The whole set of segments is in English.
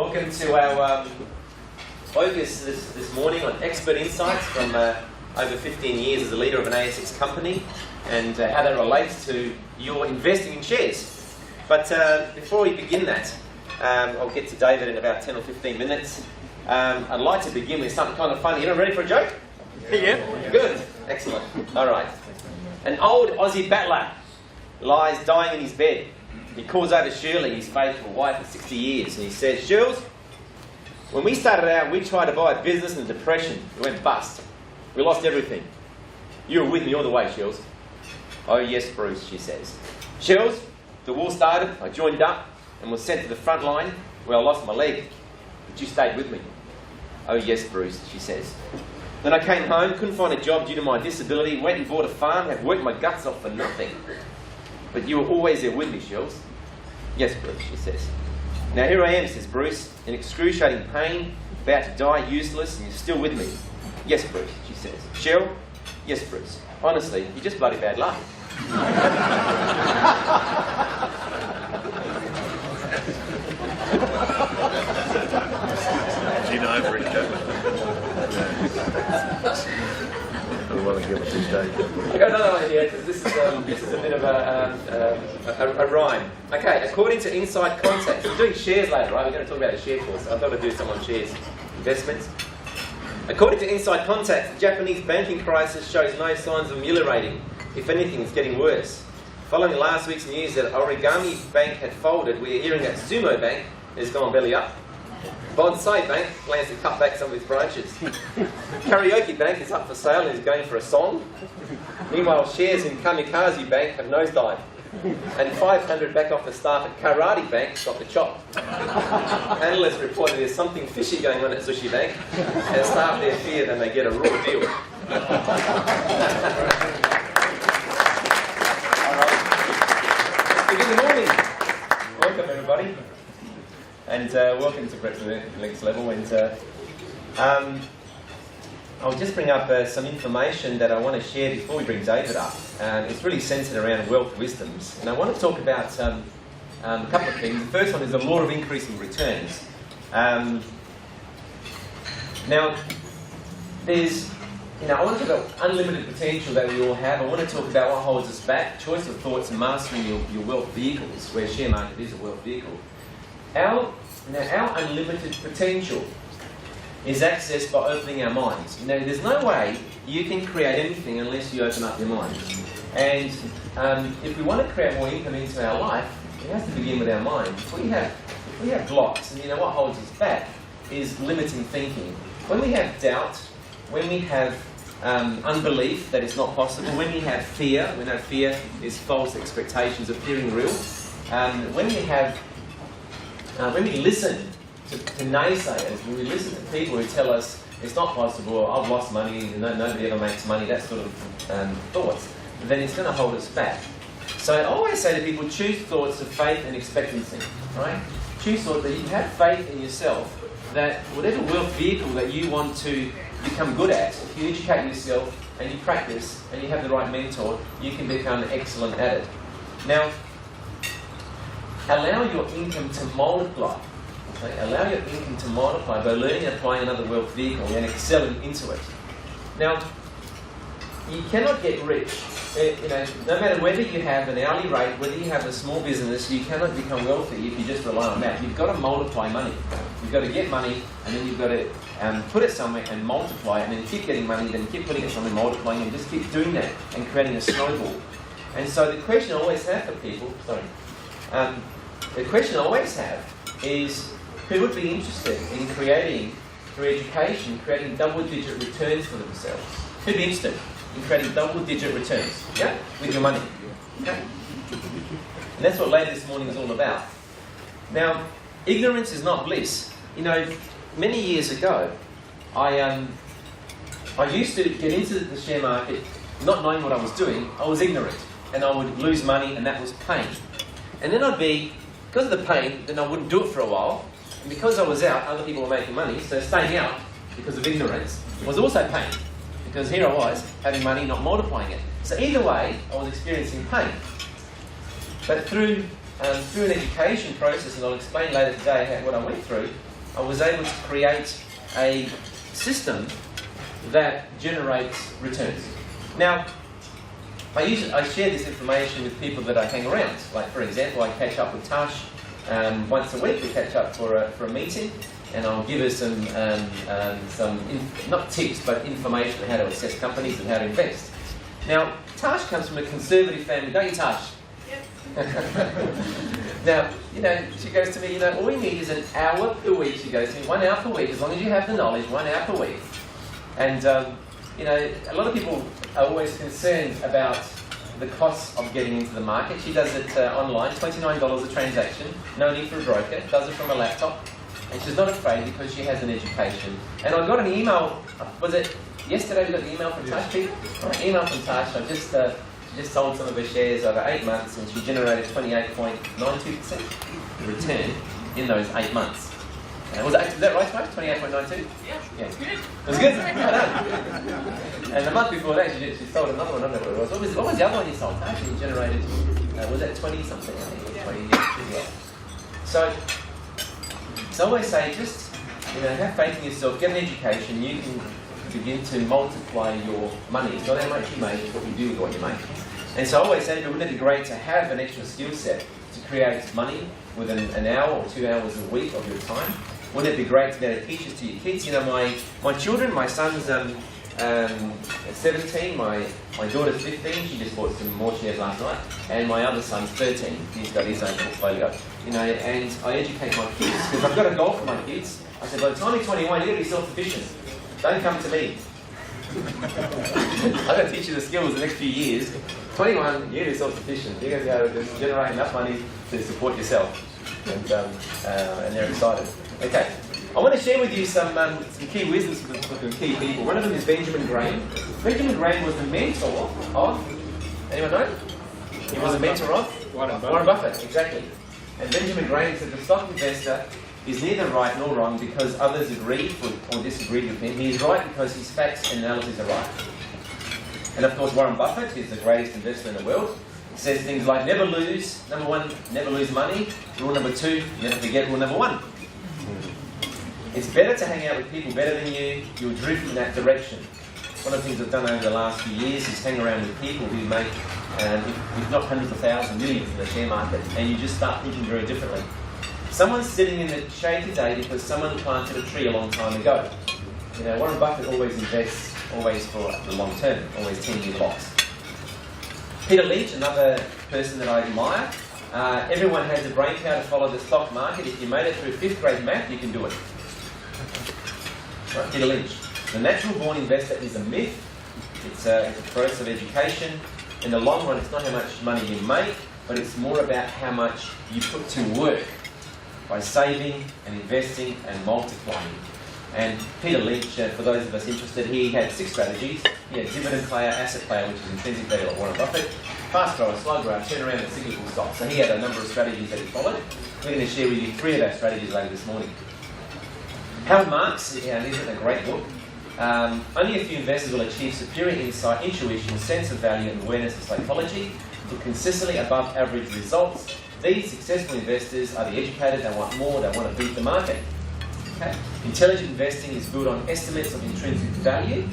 Welcome to our focus this morning on expert insights from over 15 years as a leader of an ASX company and how that relates to your investing in shares. But before we begin that, I'll get to David in about 10 or 15 minutes. I'd like to begin with something kind of funny. You ready for a joke? Yeah. Good. Excellent. All right. An old Aussie battler lies dying in his bed. He calls over Shirley, his faithful wife of 60 years, and he says, "Shirls, when we started out, we tried to buy a business in the Depression. It went bust. We lost everything. You were with me all the way, Shirls." "Oh, yes, Bruce," she says. "Shirls, the war started, I joined up and was sent to the front line where I lost my leg. But you stayed with me." "Oh, yes, Bruce," she says. "Then I came home, couldn't find a job due to my disability, went and bought a farm, have worked my guts off for nothing. But you were always there with me, Shirls." "Yes, Bruce," she says. "Now here I am," says Bruce, "in excruciating pain, about to die, useless, and you're still with me." "Yes, Bruce," she says. "Cheryl?" "Yes, Bruce. Honestly, you're just bloody bad luck." Do you know Bridget? I want to give it to Dave. I got another one here because this is a bit of a rhyme. Okay, according to Inside Contacts, we're doing shares later, right? We're going to talk about the share course. I thought I'd do some on shares investments. According to Inside Contacts, the Japanese banking crisis shows no signs of ameliorating. If anything, it's getting worse. Following last week's news that Origami Bank had folded, we are hearing that Sumo Bank has gone belly up. Bonsai Bank plans to cut back some of its branches. Karaoke Bank is up for sale and is going for a song. Meanwhile, shares in Kamikaze Bank have nosedived. And 500 back office staff at Karate Bank got the chop. Analysts reported there's something fishy going on at Sushi Bank, and staff there fear they may get a raw deal. Good morning. Welcome, everybody. And welcome to Breakfast Links Level. And I'll just bring up some information that I want to share before we bring David up. It's really centred around wealth wisdoms. And I want to talk about a couple of things. The first one is the law of increasing returns. Now, I want to talk about unlimited potential that we all have. I want to talk about what holds us back, choice of thoughts, and mastering your wealth vehicles, where share market is a wealth vehicle. Our unlimited potential is accessed by opening our minds. There's no way you can create anything unless you open up your mind. And if we want to create more income into our life, it has to begin with our mind. If we have blocks, and what holds us back is limiting thinking. When we have doubt, when we have unbelief that it's not possible, when we have fear, we know fear is false expectations appearing real. When we listen to naysayers, when we listen to people who tell us it's not possible, or I've lost money, nobody ever makes money, that sort of thoughts, then it's going to hold us back. So I always say to people, choose thoughts of faith and expectancy, right? Choose thoughts that you have faith in yourself, that whatever wealth vehicle that you want to become good at, if you educate yourself and you practice and you have the right mentor, you can become excellent at it. Now, allow your income to multiply. Okay? Allow your income to multiply by learning and applying another wealth vehicle and excelling into it. Now, you cannot get rich. No matter whether you have an hourly rate, whether you have a small business, you cannot become wealthy if you just rely on that. You've got to multiply money. You've got to get money, and then you've got to put it somewhere and multiply it, and then keep getting money, then keep putting it somewhere, multiplying it, and just keep doing that and creating a snowball. And so the question I always have for people, the question I always have is, who would be interested in creating, through education, creating double-digit returns for themselves? Who'd be interested in creating double-digit returns, with your money? Okay? And that's what later this morning is all about. Now, ignorance is not bliss. Many years ago, I used to get into the share market not knowing what I was doing. I was ignorant, and I would lose money, and that was pain. And then because of the pain, then I wouldn't do it for a while. And because I was out, other people were making money, so staying out because of ignorance was also pain. Because here I was, having money, not multiplying it. So either way, I was experiencing pain. But through an education process, and I'll explain later today what I went through, I was able to create a system that generates returns. Now, I share this information with people that I hang around. Like, for example, I catch up with Tash once a week. We catch up for a meeting, and I'll give her some not tips, but information on how to assess companies and how to invest. Now, Tash comes from a conservative family, don't you, Tash? Now, she goes to me, all we need is an hour per week. She goes to me, 1 hour per week, as long as you have the knowledge, 1 hour per week. And, a lot of people are always concerned about the costs of getting into the market. She does it online, $29 a transaction, no need for a broker, does it from a laptop. And she's not afraid because she has an education. And I got an email, was it yesterday we got the email from Tash, Peter? Right, email from Tash. I just sold some of her shares over 8 months, and she generated 28.92% return in those 8 months. Was that right, Tash? 28.92? Yeah. It was good. Well done. And the month before that, she sold another one. I don't know what it was. What was the other one you sold? Tash? She generated, was that 20 something? I think it was 20. Yeah. So I always say, just have faith in yourself, get an education. You can begin to multiply your money. It's not how much you make, it's what you do with what you make. And so I always say, wouldn't it be great to have an extra skill set to create money within an hour or 2 hours a week of your time? Wouldn't it be great to be able to teach this to your kids? My children, my son's 17, my daughter's 15, she just bought some more shares last night, and my other son's 13, he's got his own portfolio. And I educate my kids, because I've got a goal for my kids. I said, by the time you're 21, you've got to be self-sufficient. Don't come to me. I'm going to teach you the skills the next few years. 21, you're self-sufficient. You're going to be able to generate enough money to support yourself. And they're excited. Okay, I want to share with you some key wisdoms from key people. One of them is Benjamin Graham. Benjamin Graham was the mentor of, anyone know? He was a mentor of? Warren Buffett, exactly. And Benjamin Graham said the stock investor is neither right nor wrong because others agreed or disagreed with him. He is right because his facts and analyses are right. And of course, Warren Buffett is the greatest investor in the world. Says things like never lose, number one, never lose money. Rule number two, never forget rule number one. It's better to hang out with people better than you. You'll drift in that direction. One of the things I've done over the last few years is hang around with people who make, if not hundreds of thousands, millions in the share market, and you just start thinking very differently. Someone's sitting in the shade today because someone planted a tree a long time ago. Warren Buffett always invests, always for the long term, always 10-year blocks. Peter Lynch, another person that I admire. Everyone has the brain power to follow the stock market. If you made it through 5th grade math, you can do it. Right, Peter Lynch. The natural born investor is a myth. It's a process of education. In the long run, it's not how much money you make, but it's more about how much you put to work by saving and investing and multiplying. And Peter Lynch, for those of us interested, he had 6 strategies. He had dividend player, asset player, which is intrinsic value like Warren Buffett, fast grower, slow grower, turnaround and cyclical stocks. So he had a number of strategies that he followed. We're going to share with you 3 of our strategies later this morning. Howard Marks, he's written a great book. Only a few investors will achieve superior insight, intuition, sense of value and awareness of psychology to consistently above average results. These successful investors are the educated, they want more, they want to beat the market. Okay? Intelligent investing is built on estimates of intrinsic value.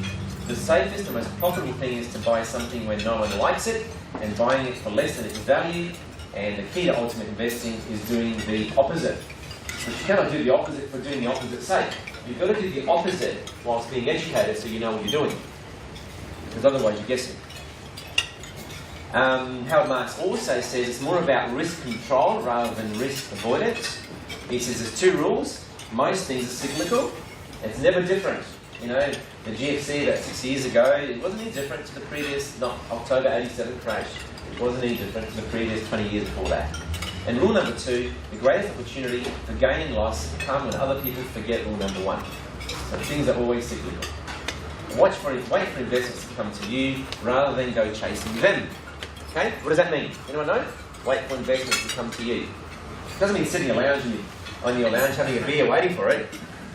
The safest and most profitable thing is to buy something when no one likes it and buying it for less than its value. And the key to ultimate investing is doing the opposite. But you cannot do the opposite for doing the opposite's sake. You've got to do the opposite whilst being educated so you know what you're doing. Because otherwise you're guessing. Howard Marks also says it's more about risk control rather than risk avoidance. He says there's 2 rules. Most things are cyclical. It's never different. The GFC about 6 years ago, it wasn't any different to the previous October 87 crash. It wasn't any different to the previous 20 years before that. And rule number 2, the greatest opportunity for gain and loss come when other people forget rule number 1. So things are always cyclical. Wait for investments to come to you rather than go chasing them. Okay? What does that mean? Anyone know? Wait for investments to come to you. It doesn't mean sitting on your lounge having a beer waiting for it.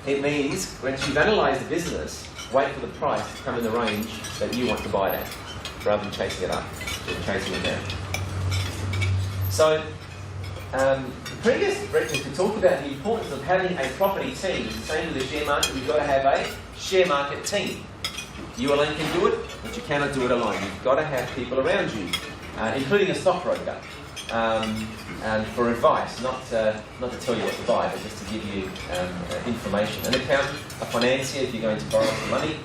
It means when you've analysed the business, wait for the price to come in the range that you want to buy it at, rather than chasing it up or chasing it down. So, previous breakfast, we talked about the importance of having a property team. Same with the share market, you've got to have a share market team. You alone can do it, but you cannot do it alone. You've got to have people around you, including a stockbroker, and for advice, not to tell you what to buy, but just to give you information. An accountant, a financier if you're going to borrow some money.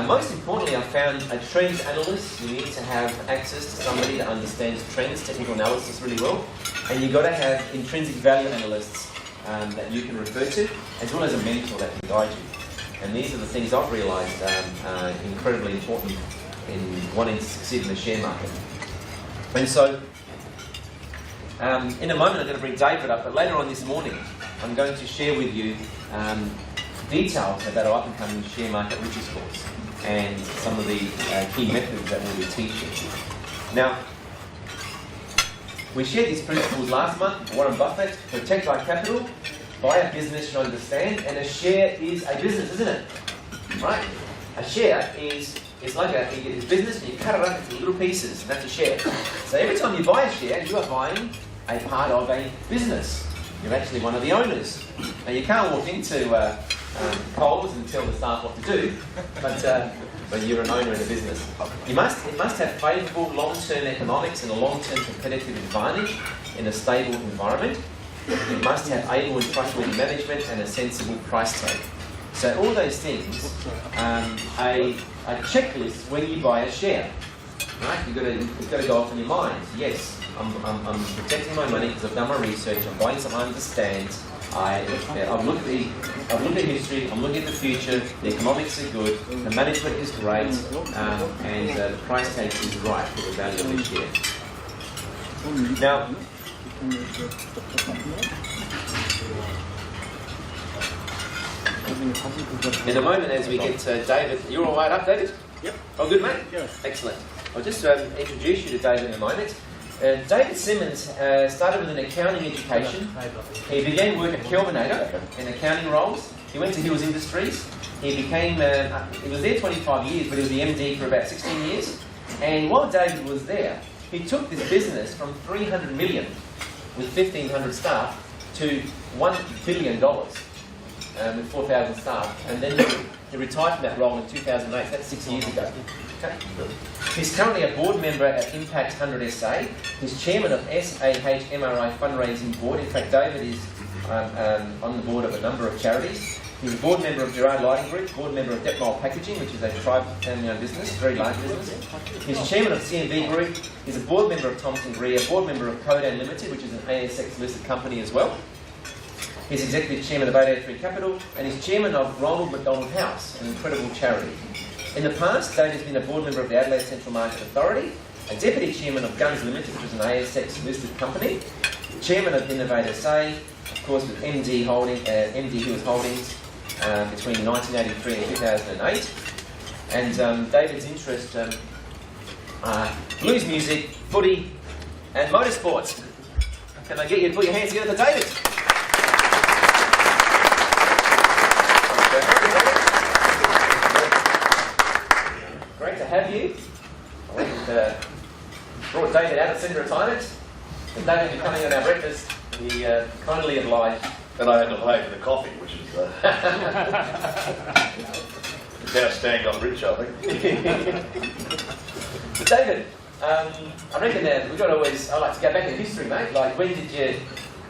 Most importantly, I found a trends analyst. You need to have access to somebody that understands trends, technical analysis really well. And you've got to have intrinsic value analysts that you can refer to, as well as a mentor that can guide you. And these are the things I've realised are incredibly important in wanting to succeed in the share market. And so, in a moment I'm going to bring David up, but later on this morning I'm going to share with you details about our up-and-coming share market riches course and some of the key methods that we'll be teaching. Now, we shared these principles last month. Warren Buffett: protect our capital, buy a business you understand, and a share is a business, isn't it? Right? A share is like a business, and you cut it up into little pieces, and that's a share. So every time you buy a share, you are buying a part of a business. You're actually one of the owners. Now you can't walk into Coles and tell the staff what to do, but you're an owner in a business. It must have favourable long-term economics and a long-term competitive advantage in a stable environment. It must have able and trustworthy management and a sensible price tag. So all those things, a checklist when you buy a share, right? You've got to go off in your mind. Yes, I'm protecting my money because I've done my research. I'm buying something I understand. I've looked at history. I'm looking at the future. The economics are good. The management is great, and the price tag is right for the value of the share. Now, in a moment, as we get David, you're all right up, David? Yep. Oh, good, mate? Yeah. Excellent. I'll just introduce you to David in a moment. David Simmons started with an accounting education. He began work at Kelvinator in accounting roles. He went to Hills Industries. He became, he was there 25 years, but he was the MD for about 16 years. And while David was there, he took this business from $300 million with 1,500 staff to $1 billion with 4,000 staff. And then he retired from that role in 2008. That's 6 years ago. Okay. He's currently a board member at Impact 100 SA. He's chairman of SAHMRI Fundraising Board. In fact, David is on the board of a number of charities. He's a board member of Gerard Lighting Group, board member of Detmol Packaging, which is a tribe family-owned business, very large business. He's chairman of CMB Group. He's a board member of Thomson Greer, board member of Codan Limited, which is an ASX-listed company as well. He's executive chairman of 883 Capital, and he's chairman of Ronald McDonald House, an incredible charity. In the past, David's been a board member of the Adelaide Central Market Authority, a deputy chairman of Guns Limited, which is an ASX-listed company, chairman of Innovate SA, of course with MD Hills Holdings between 1983 and 2008. And David's interest are blues music, footy, and motorsports. Can I get you to put your hands together for David? Great to have you. I went and brought David out of semi-retirement. And David, you're coming on our breakfast. He kindly obliged. And I had to pay for the coffee, which is it's how Stan got rich, I think. So David, I reckon that we've got to always, I like to go back in history, mate. Like, when did you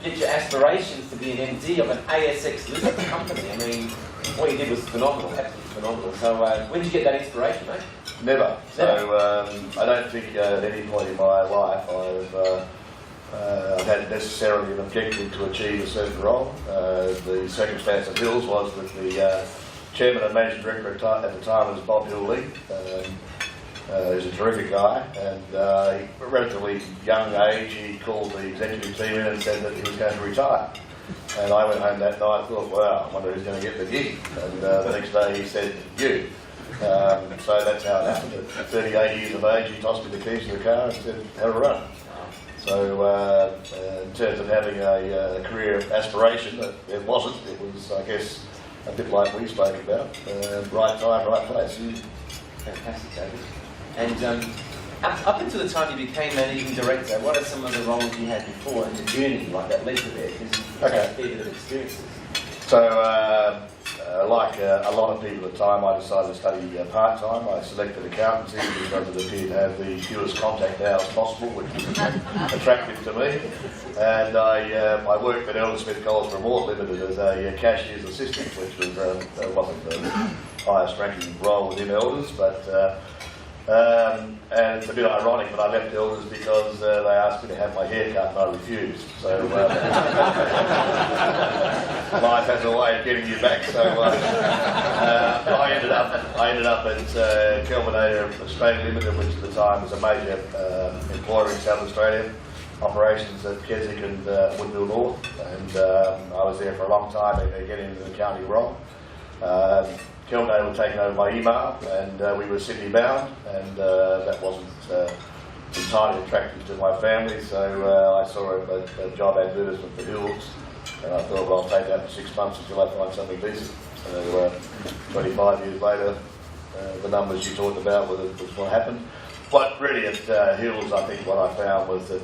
get your aspirations to be an MD of an ASX-listed company? I mean, what you did was phenomenal, absolutely phenomenal. So when did you get that inspiration, mate? Never. So I don't think at any point in my life I've had necessarily an objective to achieve a certain role. The circumstance of Hills was that the chairman and managing director at the time was Bob Hill-Lee. He's a terrific guy, and at a relatively young age he called the executive team in and said that he was going to retire. And I went home that night and thought, wow, I wonder who's going to get the gig. And the next day he said, you. So that's how it happened. At 38 years of age, he tossed me the keys to the car and said, have a run. So in terms of having a career aspiration, it wasn't. It was, I guess, a bit like we spoke about. Right time, right place. Fantastic, David. And Up until the time you became managing director, what are some of the roles you had before in the journey, like that leap there? Because you had a fair bit of experiences. So, like a lot of people at the time, I decided to study part-time. I selected accountancy because it appeared to have the fewest contact hours possible, which was attractive to me. And I worked at Elder Smith College Remote Limited as a cashier's assistant, which was wasn't the highest ranking role within Elders, but and it's a bit ironic, but I left Elders because they asked me to have my hair cut and I refused. So life has a way of getting you back. So I ended up at Kelvinator Australia Limited, which at the time was a major employer in South Australia. Operations at Keswick and Woodville North, and I was there for a long time, getting into the county role. Kelvinator were taking over by email, and we were Sydney bound, and that wasn't entirely attractive to my family, so I saw a job advertisement for Hills, and I thought, well, I'll take that for 6 months until I find something decent. So 25 years later, the numbers you talked about was what happened. But really at Hills, I think what I found was that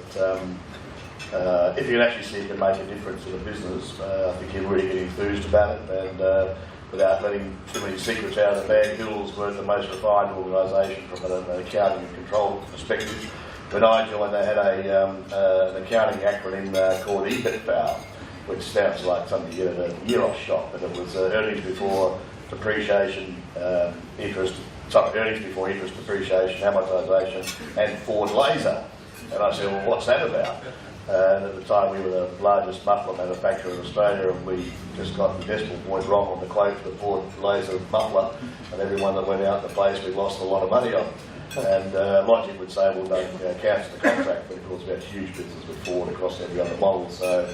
if you can actually see you can make a difference in a business, I think you really get enthused about it, and without letting too many secrets out of the bag, Hills weren't the most refined organisation from an accounting and control perspective. When I joined, they had an accounting acronym called EBITFAL, which sounds like something you get at a Xerox shop, but it was earnings before depreciation, earnings before interest, depreciation, amortisation, and Ford Laser. And I said, well, what's that about? And at the time, we were the largest muffler manufacturer in Australia, and we just got the decimal point wrong on the quote for the Ford Laser muffler, and everyone that went out in the place, we lost a lot of money on. And logic would say, well, don't cancel the contract, but of course we had huge business with Ford across every other model. So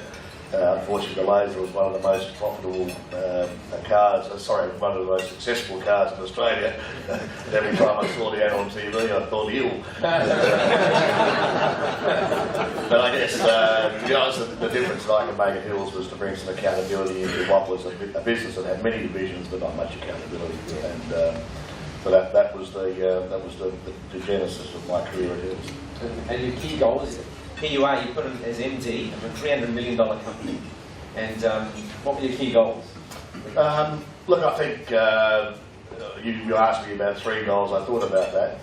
unfortunately, the Laser was one of the most profitable one of the most successful cars in Australia. Every time I saw the ad on TV, I thought, ew. But I guess, to be honest, the difference that I could make at Hills was to bring some accountability into what was a business that had many divisions but not much accountability. And so that was the genesis of my career at Hills. And your key goal is, here you are, you put in as MD of a $300 million company. And what were your key goals? Look, I think you asked me about 3 goals. I thought about that.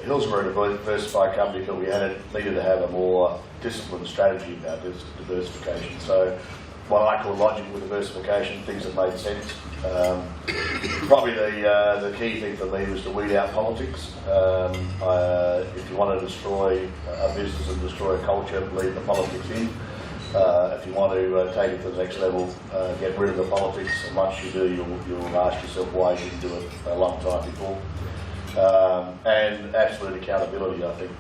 Hills were a diversified company, but we needed to have a more disciplined strategy about this diversification. So what I call logical diversification, things that made sense. Probably the key thing for me was to weed out politics. If you want to destroy a business and destroy a culture, leave the politics in. If you want to take it to the next level, get rid of the politics, and once you do, you'll ask yourself why you didn't do it a long time before. And absolute accountability, I think,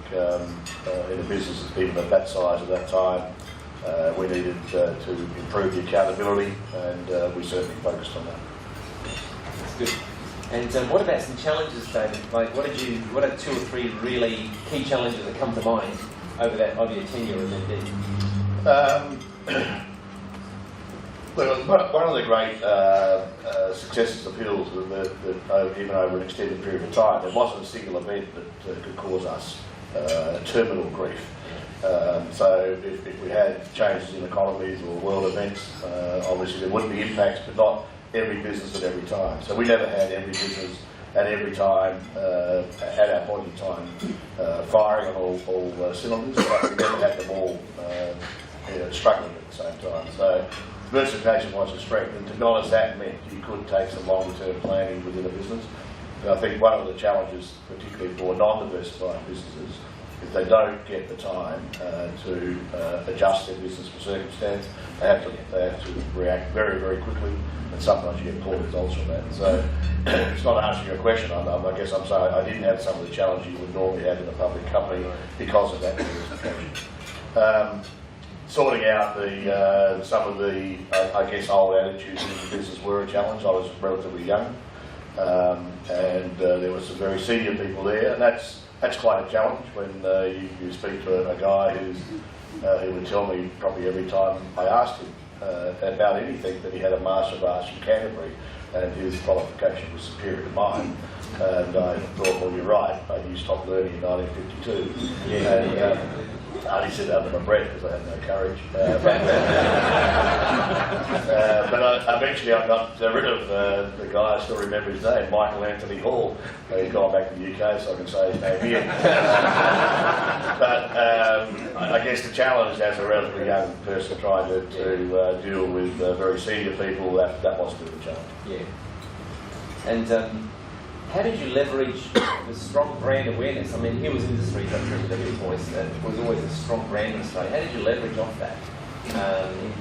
in a business even at that size at that time, we needed to improve the accountability, and we certainly focused on that. That's good. And what about some challenges, David? Like, what are 2 or 3 really key challenges that come to mind over your tenure as MD? One of the great successes of Hills was that even over an extended period of time, there wasn't a single event that could cause us terminal grief. So if we had changes in economies or world events, obviously there would be impacts, but not every business at every time. So we never had every business at every time, at our point in time, firing on all cylinders, but we never had them all struggling at the same time. So diversification was a strength, and to be honest, that meant you could take some longer term planning within a business. And I think one of the challenges, particularly for non-diversified businesses, is they don't get the time to adjust their business for circumstance. They have to react very, very quickly, and sometimes you get poor results from that. So it's not answering your question. I guess I'm saying I didn't have some of the challenges you would normally have in a public company because of that diversification. Sorting out some of the old attitudes in the business were a challenge. I was relatively young, and there were some very senior people there, and that's quite a challenge when you speak to a guy who would tell me probably every time I asked him about anything that he had a Master of Arts from Canterbury, and his qualification was superior to mine. And I thought, well, you're right, you stopped learning in 1952. And I only said that under my breath because I had no courage. But eventually I got rid of the guy, I still remember his name, Michael Anthony Hall. He's gone back to the UK, so I can say his name here. But I guess the challenge as a relatively young person trying to deal with very senior people, that was a bit of a challenge. Yeah. And how did you leverage the strong brand awareness? I mean, Hills Industries, I treated Hills Voice, was always a strong brand in Australia. How did you leverage off that,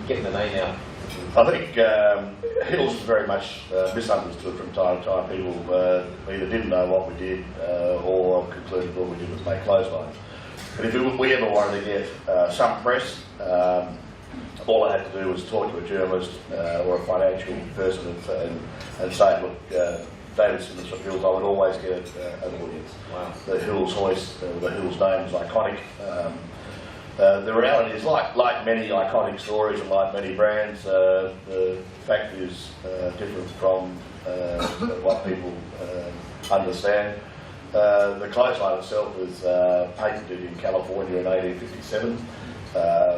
getting the name out? I think Hills was very much misunderstood from time to time. People either didn't know what we did or concluded all we did was make clotheslines. But if we ever wanted to get some press, all I had to do was talk to a journalist or a financial person and say, look, David Simmons from Hills, I would always get an audience. Wow. The Hills hoist, the Hills name is iconic. The reality is, like many iconic stories and like many brands, the fact is different from what people understand. The clothesline itself was patented in California in 1857.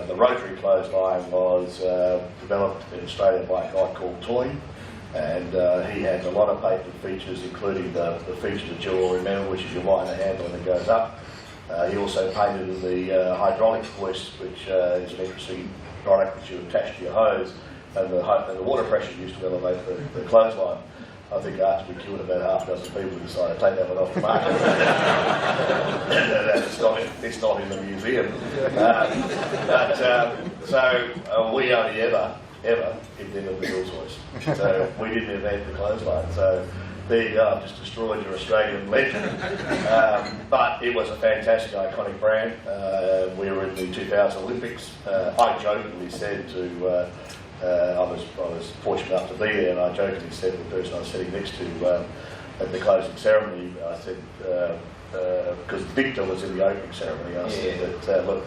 The rotary clothesline was developed in Australia by a guy called Toyne. And he has a lot of patent features, including the feature that you'll all remember, which is you wind the handle and it goes up. He also patented the hydraulic hoist, which is an interesting product which you attach to your hose, and the water pressure used to elevate the clothesline. I think after we killed about half a dozen people, we decided to take that one off the market. It's not in the museum. So we only ever invented the Hills hoist. So we didn't invent the clothesline. So there you go, I've just destroyed your Australian legend. But it was a fantastic, iconic brand. We were in the 2000 Olympics. I jokingly said to, I was fortunate enough to be there, and I jokingly said to the person I was sitting next to at the closing ceremony, I said, because Victor was in the opening ceremony, I said that, look,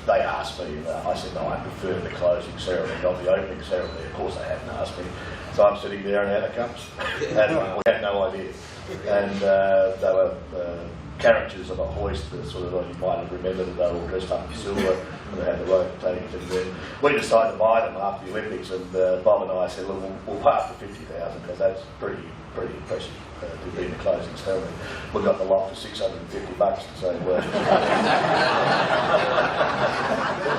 they asked me, I said, no, I prefer the closing ceremony, not the opening ceremony. Of course they hadn't asked me. So I'm sitting there and out of cups. And we had no idea. And they were characters of a hoist that sort of, you might have remembered that they were all dressed up in silver and they had the rope taped. And then we decided to buy them after the Olympics, and Bob and I said, look, we'll pay up to 50,000 because that's pretty impressive to be in the closing ceremony. We got the lot for $650, so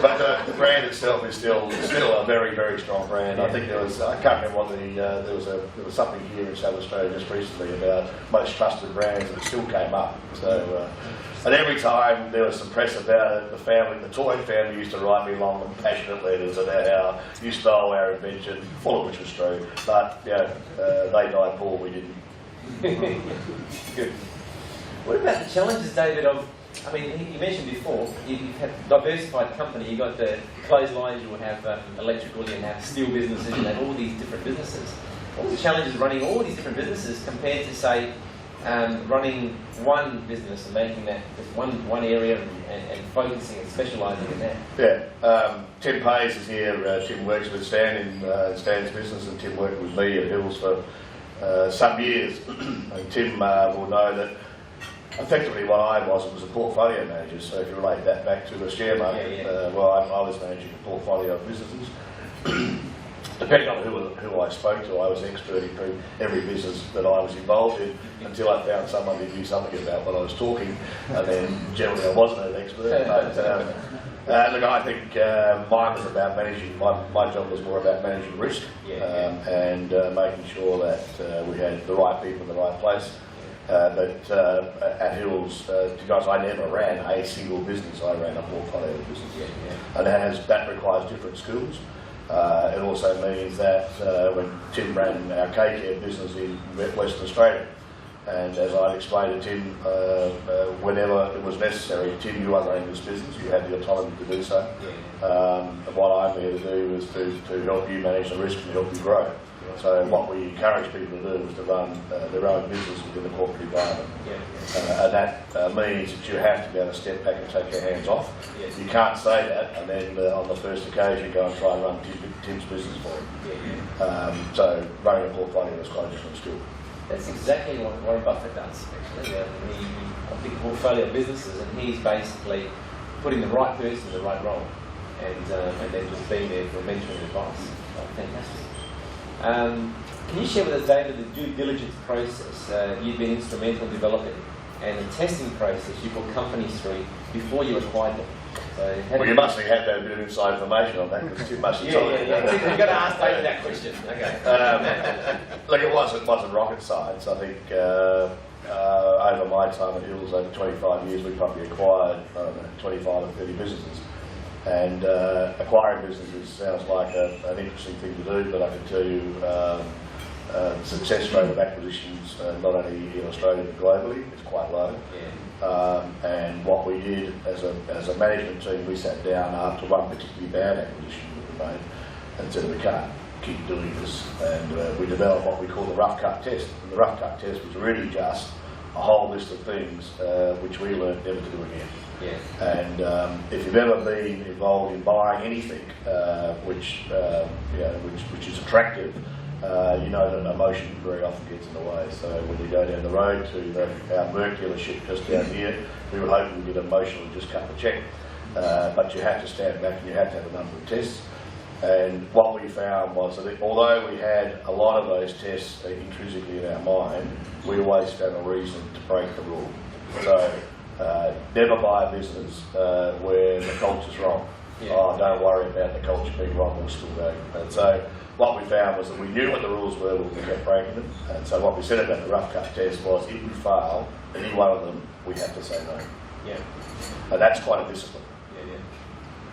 but the brand itself is still a very, very strong brand. I think I can't remember what there was something here in South Australia just recently about most trusted brands, and it still came up. So and every time there was some press about it, the Toyne family used to write me long and passionate letters about how you stole our invention, all of which was true. But they died poor, we didn't. Good. What about the challenges, David, I mean, you mentioned before, you have a diversified company, you've got the clotheslines, you will have electrical, you have steel businesses, you have all these different businesses. What are the challenges running all these different businesses compared to, say, running one business and making that just one area and focusing and specialising in that? Yeah, Tim Payes is here. Tim works with Stan in Stan's business, and Tim worked with me at Hills for some years. And Tim will know that effectively what I was a portfolio manager. So if you relate that back to the share market, I was managing a portfolio of businesses. Depending on who I spoke to, I was an expert in every business that I was involved in, until I found someone who knew something about what I was talking, and then generally I wasn't an expert. But look, I think mine was about managing, my job was more about managing risk and making sure that we had the right people in the right place. But at Hills, to be honest, I never ran a single business, I ran a portfolio of businesses. And that requires different skills. It also means that when Tim ran our K-Care business in Western Australia, and as I explained to Tim, whenever it was necessary, Tim, you are running this business, you have the autonomy to do so. And what I'm there to do is to help you manage the risk and help you grow. So what we encourage people to do is to run their own business within the corporate environment. And that means that you have to be able to step back and take your hands off. You can't say that and then on the first occasion go and try and run Tim's business for him. So running a portfolio is quite a different skill. That's exactly what Warren Buffett does, actually. He a big portfolio of businesses, and he's basically putting the right person in the right role, and then just being there for mentoring advice. Oh, fantastic. Can you share with us, David, the due diligence process you've been instrumental in developing, and the testing process you put companies through before you acquired them? So well, you must have had a bit of inside information on that, because it's too much to talk about. You've got to ask David that question. Okay. Look, it wasn't rocket science. I think over my time at Hills, over 25 years, we probably acquired 25 or 30 businesses. And acquiring businesses sounds like an interesting thing to do, but I can tell you the success rate of acquisitions, not only in Australia but globally, is quite low. Yeah. And what we did as a management team, we sat down after one particularly bad acquisition that we made and said, we can't keep doing this. And we developed what we call the rough cut test. And the rough cut test was really just a whole list of things which we learned never to do again. Yeah. And if you've ever been involved in buying anything which is attractive, you know that emotion very often gets in the way. So when you go down the road to our Merc dealership just down here, we were hoping to get emotional and just cut the cheque. But you have to stand back and you have to have a number of tests. And what we found was that although we had a lot of those tests intrinsically in our mind, we always found a reason to break the rule. So never buy a business where the culture's wrong. Yeah. Oh, don't worry about the culture being wrong, we'll still go. And so what we found was that we knew what the rules were, but we kept breaking them. And so what we said about the rough cut test was, if we fail any one of them, we have to say no. Yeah. And that's quite a discipline. Yeah, yeah.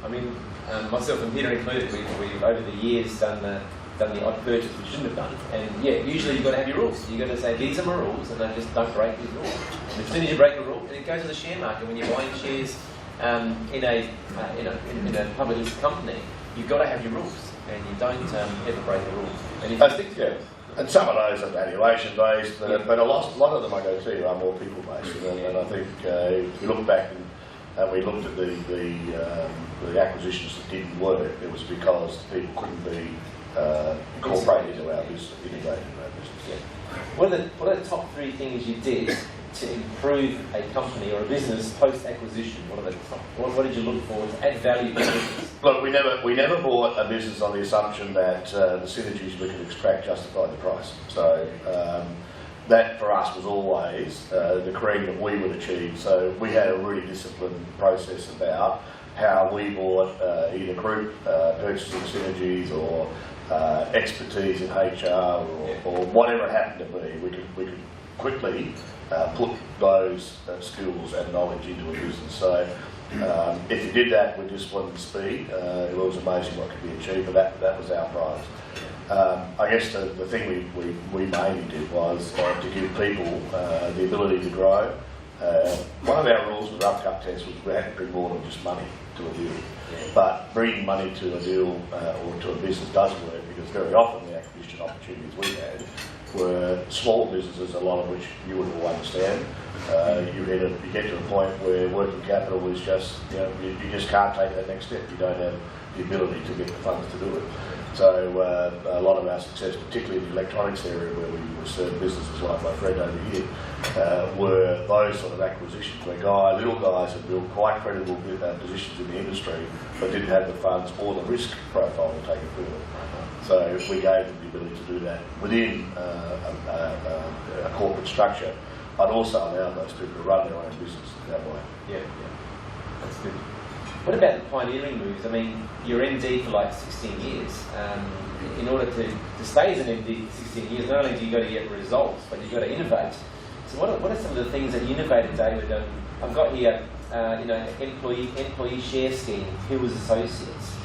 I mean, myself and Peter included, we've over the years done the odd purchase we shouldn't have done. And yeah, usually you've got to have your rules. You've got to say, these are my rules, and I just don't break these rules. And as soon as you break a rule, and it goes to the share market, when you're buying shares in a public listed company, you've got to have your rules, and you don't ever break the rules. And if you stick to it, and some of those are valuation based, but a lot of them I go to are more people based. And I think if you look back and we looked at the acquisitions that didn't work, it was because people couldn't be incorporated into our business, integrated into our business. Yeah. What are the top three things you did to improve a company or a business post-acquisition? What did you look for to add value to the business? Look, we never bought a business on the assumption that the synergies we could extract justified the price. So that for us was always the cream that we would achieve. So we had a really disciplined process about how we bought either group purchasing synergies or expertise in HR or whatever it happened to be. We could quickly put those skills and knowledge into a business. So if you did that with discipline and speed, it was amazing what could be achieved, but that was our prize. I guess the thing we mainly did was to give people the ability to grow. One of our rules with rough cut tests was we had to bring more than just money to a deal. But bringing money to a deal or to a business does work, because very often the acquisition opportunities we had were small businesses, a lot of which you would all understand. You get to a point where working capital is just, you just can't take that next step. You don't have the ability to get the funds to do it. So a lot of our success, particularly in the electronics area where we serve businesses like my friend over here, were those sort of acquisitions where little guys had built quite credible positions in the industry but didn't have the funds or the risk profile to take it further. So we gave them the ability to do that within a corporate structure, but also allowed those people to run their own business that way. Yeah, that's good. What about the pioneering moves? I mean, you're MD for like 16 years. In order to stay as an MD for 16 years, not only do you got to get results, but you've got to innovate. So what are some of the things that you innovated, David? I've got here, employee share scheme, Hills Associates,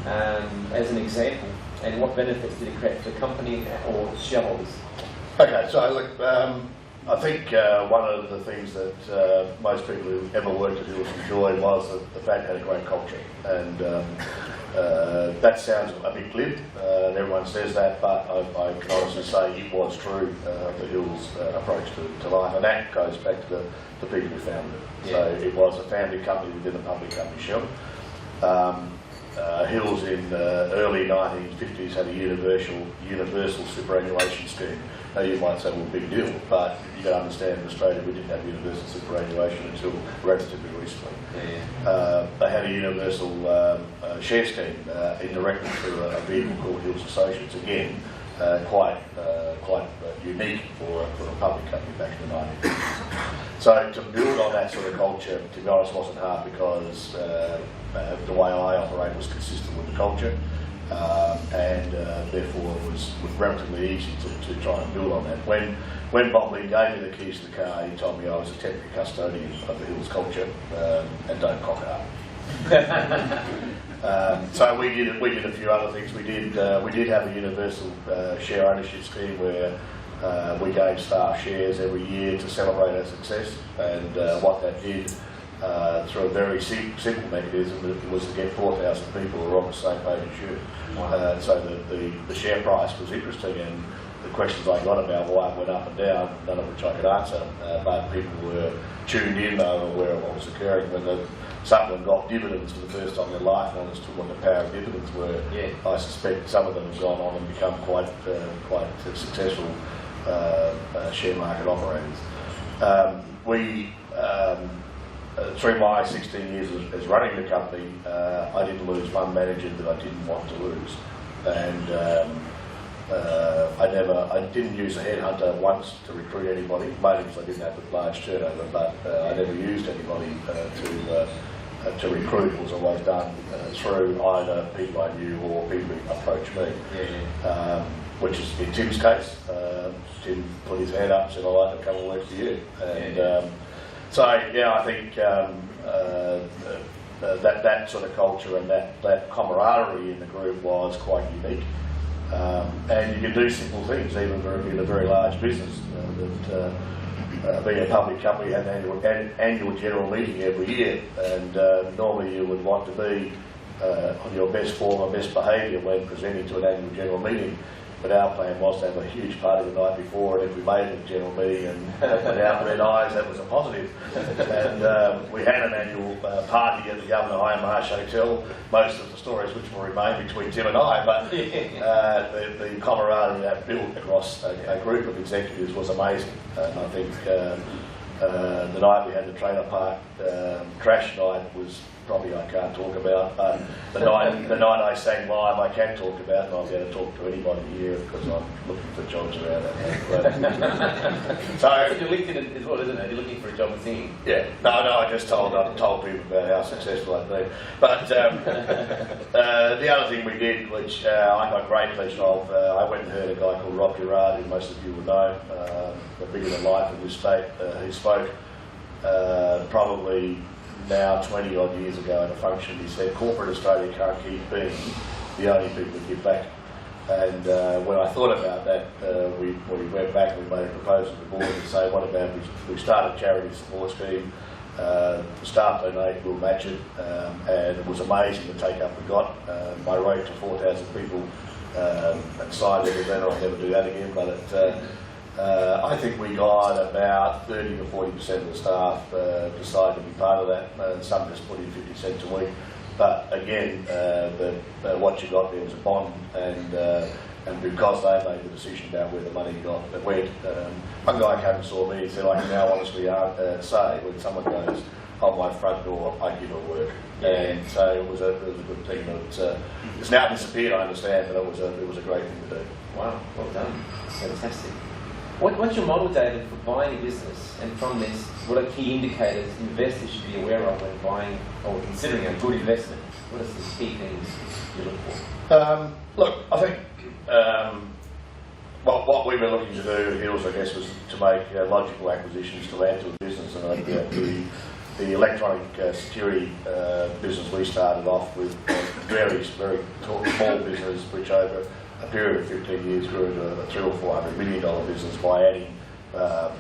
as an example. And what benefits did it create for the company or shareholders? Okay, so look, I think one of the things that most people who ever worked at Hills enjoyed was the fact it had a great culture. And that sounds a bit glib, and everyone says that, but I can honestly say it was true, the Hills approach to life. And that goes back to the people who founded it. Yeah. So it was a family company within a public company shell. Hills in early 1950s had a universal superannuation scheme. Now you might say, well, big deal, but you got to understand in Australia we didn't have universal superannuation until relatively recently. They had a universal share scheme indirectly through a vehicle called Hills Associates, again quite unique for a public company back in the 1950s. So to build on that sort of culture, to be honest, wasn't hard because the way I operate was consistent with the culture, and therefore it was relatively easy to try and build on that. When Bob Lee gave me the keys to the car, he told me I was a temporary custodian of the Hills culture, and don't cock it up. So we did a few other things. We did have a universal share ownership scheme where we gave staff shares every year to celebrate our success, and what that did through a very simple mechanism was to get 4,000 people who were on the same page as you. So the share price was interesting, and the questions I got about why it went up and down, none of which I could answer, but people were tuned in, they were aware of what was occurring. When someone got dividends for the first time in their life and understood what the power of dividends were, I suspect some of them have gone on and become quite successful share market operators. Through my 16 years as running the company, I didn't lose one manager that I didn't want to lose, and I didn't use a headhunter once to recruit anybody, mainly because I didn't have a large turnover, but I never used anybody to recruit. It was always done through either people I knew or people who approached me, which is in Tim's case. Tim put his hand up and said, I'd like to come and work for you. And so, I think that sort of culture and that camaraderie in the group was quite unique. And you can do simple things, even in a very large business. Being a public company, you had an annual general meeting every year, and normally you would want to be on your best form or best behaviour when presenting to an annual general meeting. But our plan was to have a huge party the night before, and if we made it a general meeting and went out with their eyes, that was a positive. And we had an annual party at the Governor High Marsh Hotel. Most of the stories which will remain between Tim and I, but the camaraderie that built across a group of executives was amazing. And I think the night we had the trailer park crash night was probably I can't talk about, but the night I sang live I can talk about, and I'll be able to talk to anybody here because I'm looking for jobs around that. So your LinkedIn as well, isn't it? You're looking for a job in singing. Yeah, no, I just told people about how successful I've been. But the other thing we did, which I got great pleasure of, I went and heard a guy called Rob Gerard, who most of you will know, the bigger than life in this state. He spoke probably now 20 odd years ago at a function. He said corporate Australia can't keep being the only people that give back. And when I thought about that, we went back and we made a proposal to the board to say, what about we start a charity support scheme, staff donate, we'll match it, and it was amazing the take up we got. I wrote to 4,000 people and signed every letter. I'll never do that again, but I think we got about 30 to 40% of the staff decided to be part of that. Some just put in 50 cents a week. But again, what you got there was a bond, and because they made the decision about where the money went, one guy came and saw me and said, I can now honestly say when someone goes on my front door, I give it work. And so it was a good thing. It's now disappeared, I understand, but it was a great thing to do. Wow, well done. Fantastic. What's your model, David, for buying a business? And from this, what are key indicators investors should be aware of when buying or considering a good investment? What are some key things you look for? Look, I think what we were looking to do at Hills, I guess, was to make logical acquisitions to add to a business. And the electronic security business we started off with, very small business, which over a period of 15 years grew into a $300 or $400 million business by adding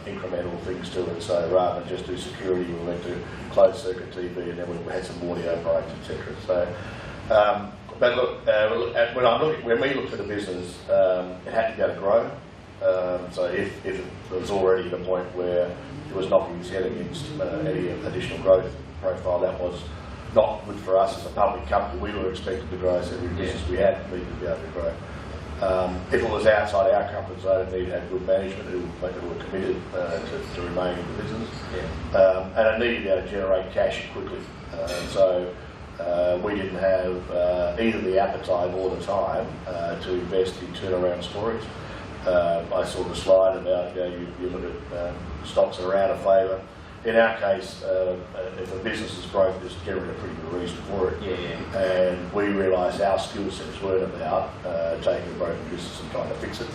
incremental things to it. So rather than just do security, we went to closed circuit TV, and then we had some audio products, etc. So, but look, when we looked at a business, it had to be able to grow. So if it was already at a point where it was knocking its head against any additional growth profile, that was not good for us as a public company. We were expected to grow as every business we had needed to be able to grow. If it was outside our comfort zone, it needed to have good management who were committed to remain in the business. And it needed to be able to generate cash quickly. So we didn't have either the appetite or the time to invest in turnaround stories. I saw the slide about you look at stocks that are out of favour. In our case, if a business is broke, there's generally a pretty good reason for it. And we realised our skill sets weren't about taking a broken business and trying to fix it.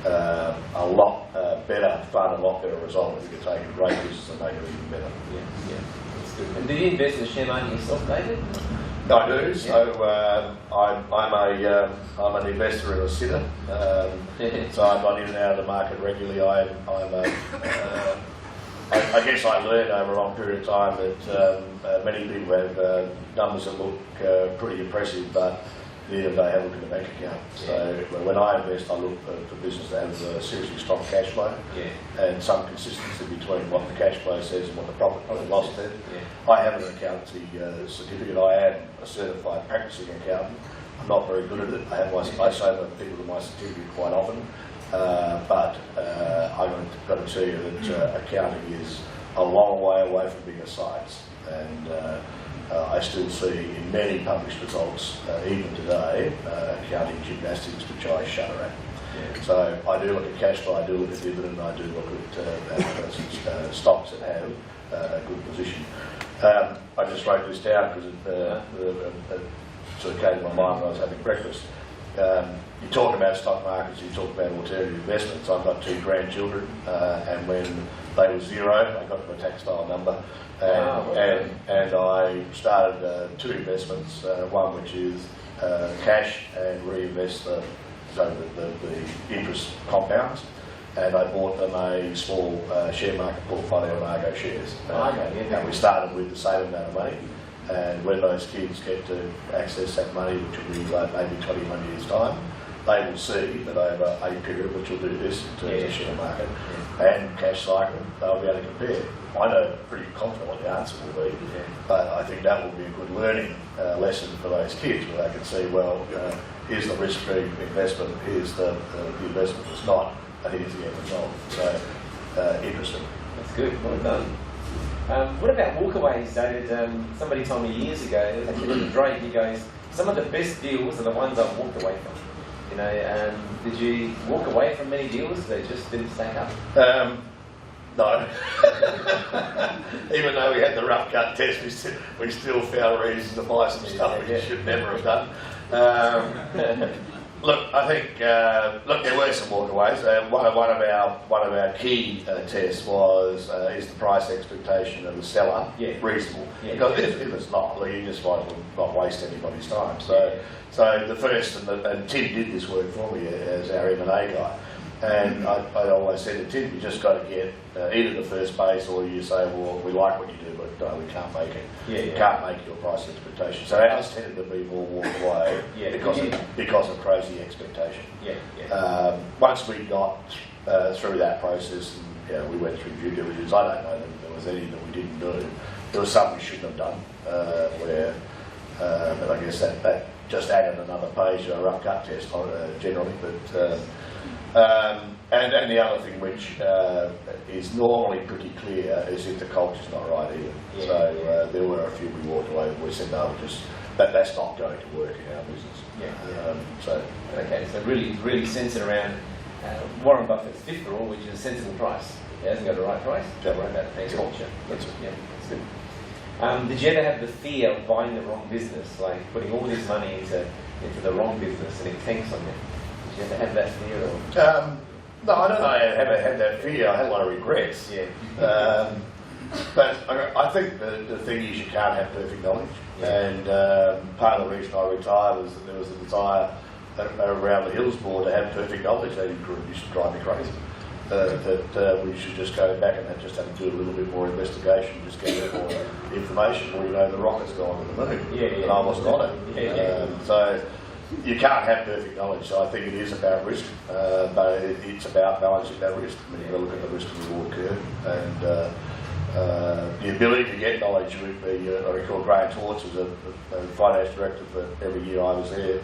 A lot better fun, a lot better result if you can take a great business and make it even better. That's good. And did you invest in the share market yourself, David? I do. So I'm an investor and a sitter. So I got in and out of the market regularly. I guess I learned over a long period of time that many people have numbers that look pretty impressive, but at the end of the day, have a look at the bank account. So when I invest, I look for business that has a seriously strong cash flow and some consistency between what the cash flow says and what the profit and loss says. I have an accountancy certificate. I am a certified practicing accountant. I'm not very good at it. I say to people that my certificate quite often. But I've got to tell you that accounting is a long way away from being a science, and I still see in many published results, even today, accounting gymnastics which I shudder at. So I do look at cash flow, I do look at dividend, I do look at stocks that have a good position. I just wrote this down because it sort of came to my mind when I was having breakfast. You talk about stock markets, you talk about alternative investments. I've got 2 grandchildren, and when they were 0, I got them a textile number, and I started 2 investments. One which is cash and reinvest so that the interest compounds. And I bought them a small share market portfolio of Argo shares. And we started with the same amount of money. And when those kids get to access that money, which will be maybe 21 years' time, they will see that over a period, which will do this in terms of share market and cash cycle, they'll be able to compare. I know pretty confident what the answer will be, but I think that will be a good learning lesson for those kids, where they can see, well, here's the risk-free investment, here's the investment that's not, and here's the end result. So, interesting. That's good, well done. What about walkaways, David? Somebody told me years ago, it was actually with Drake, he goes, some of the best deals are the ones I've walked away from. You know, did you walk away from many deals that just didn't stack up? No. Even though we had the rough cut test, we still found reasons to buy some stuff we should never have done. Look, I think there were some walkaways. One of our key tests was is the price expectation of the seller reasonable? Because if it's not, you just might as well not waste anybody's time. So the first, and Tim did this work for me as our M&A guy. And I always said to Tim, you just got to get either the first base, or you say, well, we like what you do, but no, we can't make it. You can't make your price expectation. So ours tended to be more walk away because of crazy expectation. Once we got through that process, and we went through due diligence, I don't know that there was any that we didn't do. There was some we shouldn't have done, but I guess that just added another page to a rough cut test generally. But and the other thing which is normally pretty clear is if the culture's not right either. So there were a few we walked away and we said, no, that's not going to work in our business. So really centred around Warren Buffett's 5th rule, which is a sensible price. It hasn't got the right price, don't worry about the culture. That's good. Did you ever have the fear of buying the wrong business, like putting all this money into the wrong business and it tanks on you? Did you ever have that fear? Or? No, I don't know I ever had that fear. I had a lot of regrets. But I think the thing is you can't have perfect knowledge. And part of the reason I retired was that there was a desire around the Hills board to have perfect knowledge. They used to drive me crazy. That we should just go back and just have to do a little bit more investigation, just get a bit more information. Well, you know, the rocket's gone to the moon, and I wasn't on it. So you can't have perfect knowledge. So I think it is about risk, but it's about balancing that risk. I mean, you've got to look at the risk and reward curve, the ability to get knowledge. I recall Graham Torts was a finance director for every year I was there. A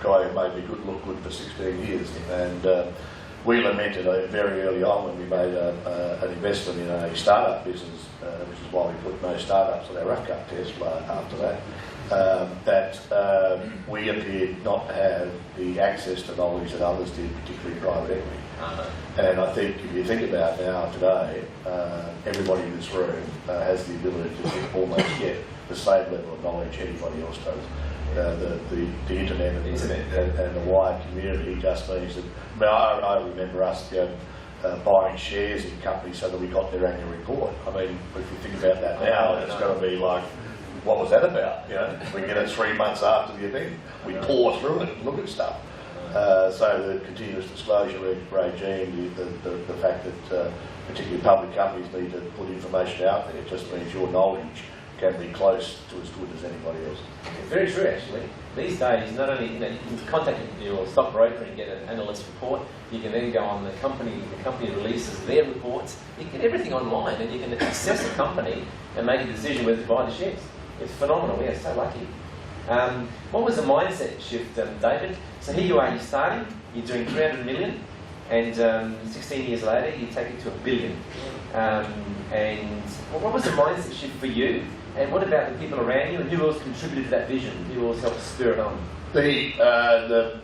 guy who made me look good for 16 years. And we lamented very early on when we made an investment in a startup business, which is why we put no startups on our rough cut test after that. That we appeared not to have the access to knowledge that others did, particularly private equity. And I think if you think about now today, everybody in this room has the ability to almost get the same level of knowledge anybody else does. The internet and the wide community just means that. I remember us buying shares in companies so that we got their annual report. I mean, if you think about that now, it's going to be like, what was that about? We get it 3 months after the event. We pour through it and look at stuff. So the continuous disclosure regime, the fact that particularly public companies need to put information out there, just means your knowledge can be close to as good as anybody else. Very true, actually. These days, not only you can contact your stockbroker and get an analyst report, you can then go on the company releases their reports. You can get everything online, and you can assess a company and make a decision whether to buy the shares. It's phenomenal. We are so lucky. What was the mindset shift, David? So here you are, you're starting, you're doing 300 million, and 16 years later, you take it to $1 billion. And what was the mindset shift for you? And what about the people around you? And who else contributed to that vision? Who else helped spur it on? The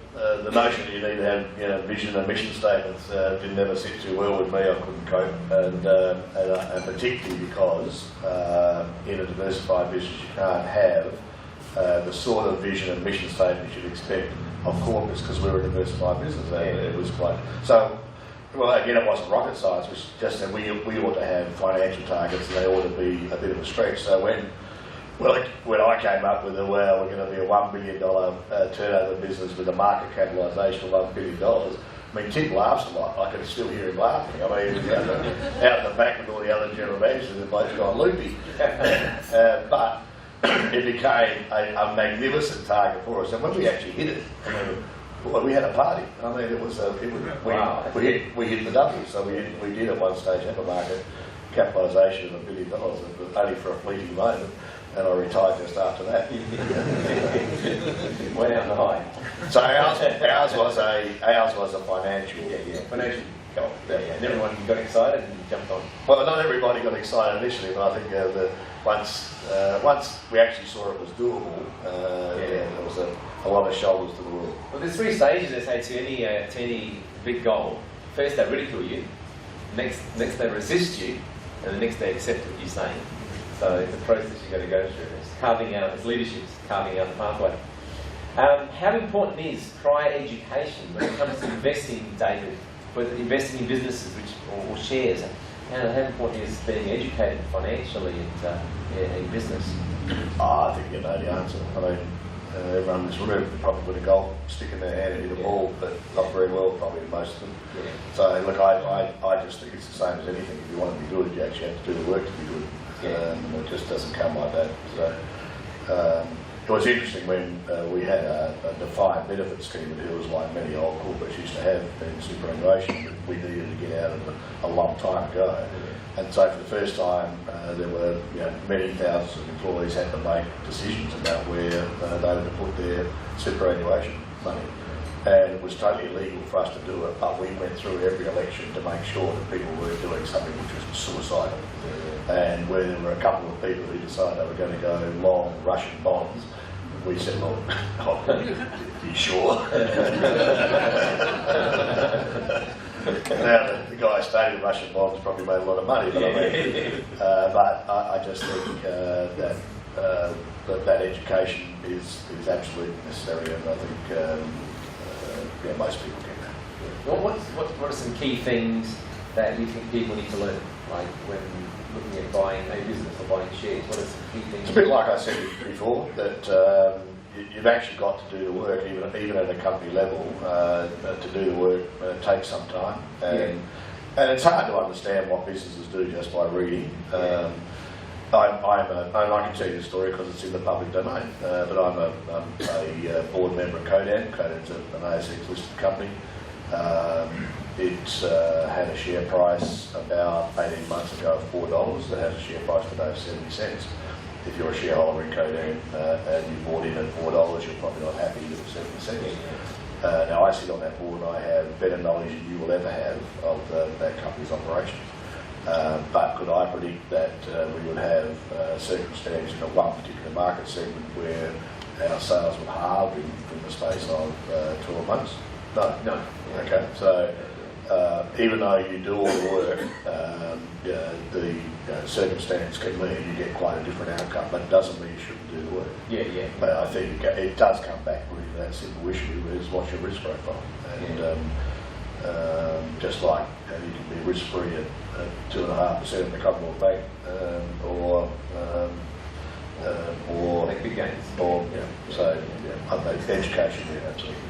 notion that you need to have vision and mission statements didn't ever sit too well with me. I couldn't cope, and particularly because in a diversified business you can't have the sort of vision and mission statements you'd expect of corporates, because we're a diversified business. It was quite so. Well, again, it wasn't rocket science. It was just that we ought to have financial targets, and they ought to be a bit of a stretch. So when I came up with we're going to be a $1 billion turnover business with a market capitalisation of $1 billion, I mean, Tim laughs a lot. I can still hear him laughing. I mean, out in the back with all the other general managers, they've both gone loopy. But it became a magnificent target for us, and when we actually hit it, I mean, well, we had a party. I mean, we hit the W. So we did at one stage have a market capitalisation of $1 billion, but only for a fleeting moment, and I retired just after that. Went out the high. So ours was a financial. Financial goal. And everyone got excited and jumped on. Well, not everybody got excited initially, but I think once we actually saw it was doable, there was a lot of shoulders to the wheel. Well, there's 3 stages, they say, to any big goal. First, they ridicule you. Next, they resist you, and the next they accept what you're saying. So it's a process you've got to go through. It's leadership, carving out the pathway. How important is prior education when it comes to investing, David? Whether investing in businesses or shares? How important is being educated financially in business? I think you know the answer. I mean, everyone in this room probably put a golf stick in their hand and hit a ball, but not very well, probably most of them. Yeah. So look, I just think it's the same as anything. If you want to be good, you actually have to do the work to be good. It just doesn't come like that. So it was interesting when we had a defined benefit scheme at Hills, like many old corporates used to have in superannuation, that we needed to get out of a long time ago. And so for the first time, there were many thousands of employees had to make decisions about where they were to put their superannuation money. And it was totally illegal for us to do it, but we went through every election to make sure that people were doing something which was suicidal. And where there were a couple of people who decided they were going to go long Russian bonds, we said, look, are you sure? Now, the guy who stayed in Russian bonds probably made a lot of money, but I just think that education is absolutely necessary, and I think most people get that. Well, what are some key things that you think people need to learn, like when looking at buying a business or buying shares? What are some key things? It's a bit like I said before, that you've actually got to do the work, even at a company level. To do the work takes some time, and it's hard to understand what businesses do just by reading. I can tell you the story because it's in the public domain, but I'm a board member of Codan. Codan's an ASX listed company. It's had a share price about 18 months ago of $4. It has a share price today of 70 cents. If you're a shareholder in Codan and you bought in at $4, you're probably not happy with the 70 cents. Now I sit on that board and I have better knowledge than you will ever have of that company's operation. But could I predict that we would have circumstances in one particular market segment where our sales would halve in the space of 12 months? No. No. Okay, so even though you do all the work, the circumstance can mean you get quite a different outcome, but it doesn't mean you shouldn't do the work. Yeah. But I think it does come back really to that simple issue is what's your risk profile. And just like you can be risk-free at 2.5% in the Commonwealth Bank, or make big gains. So I think education there, absolutely.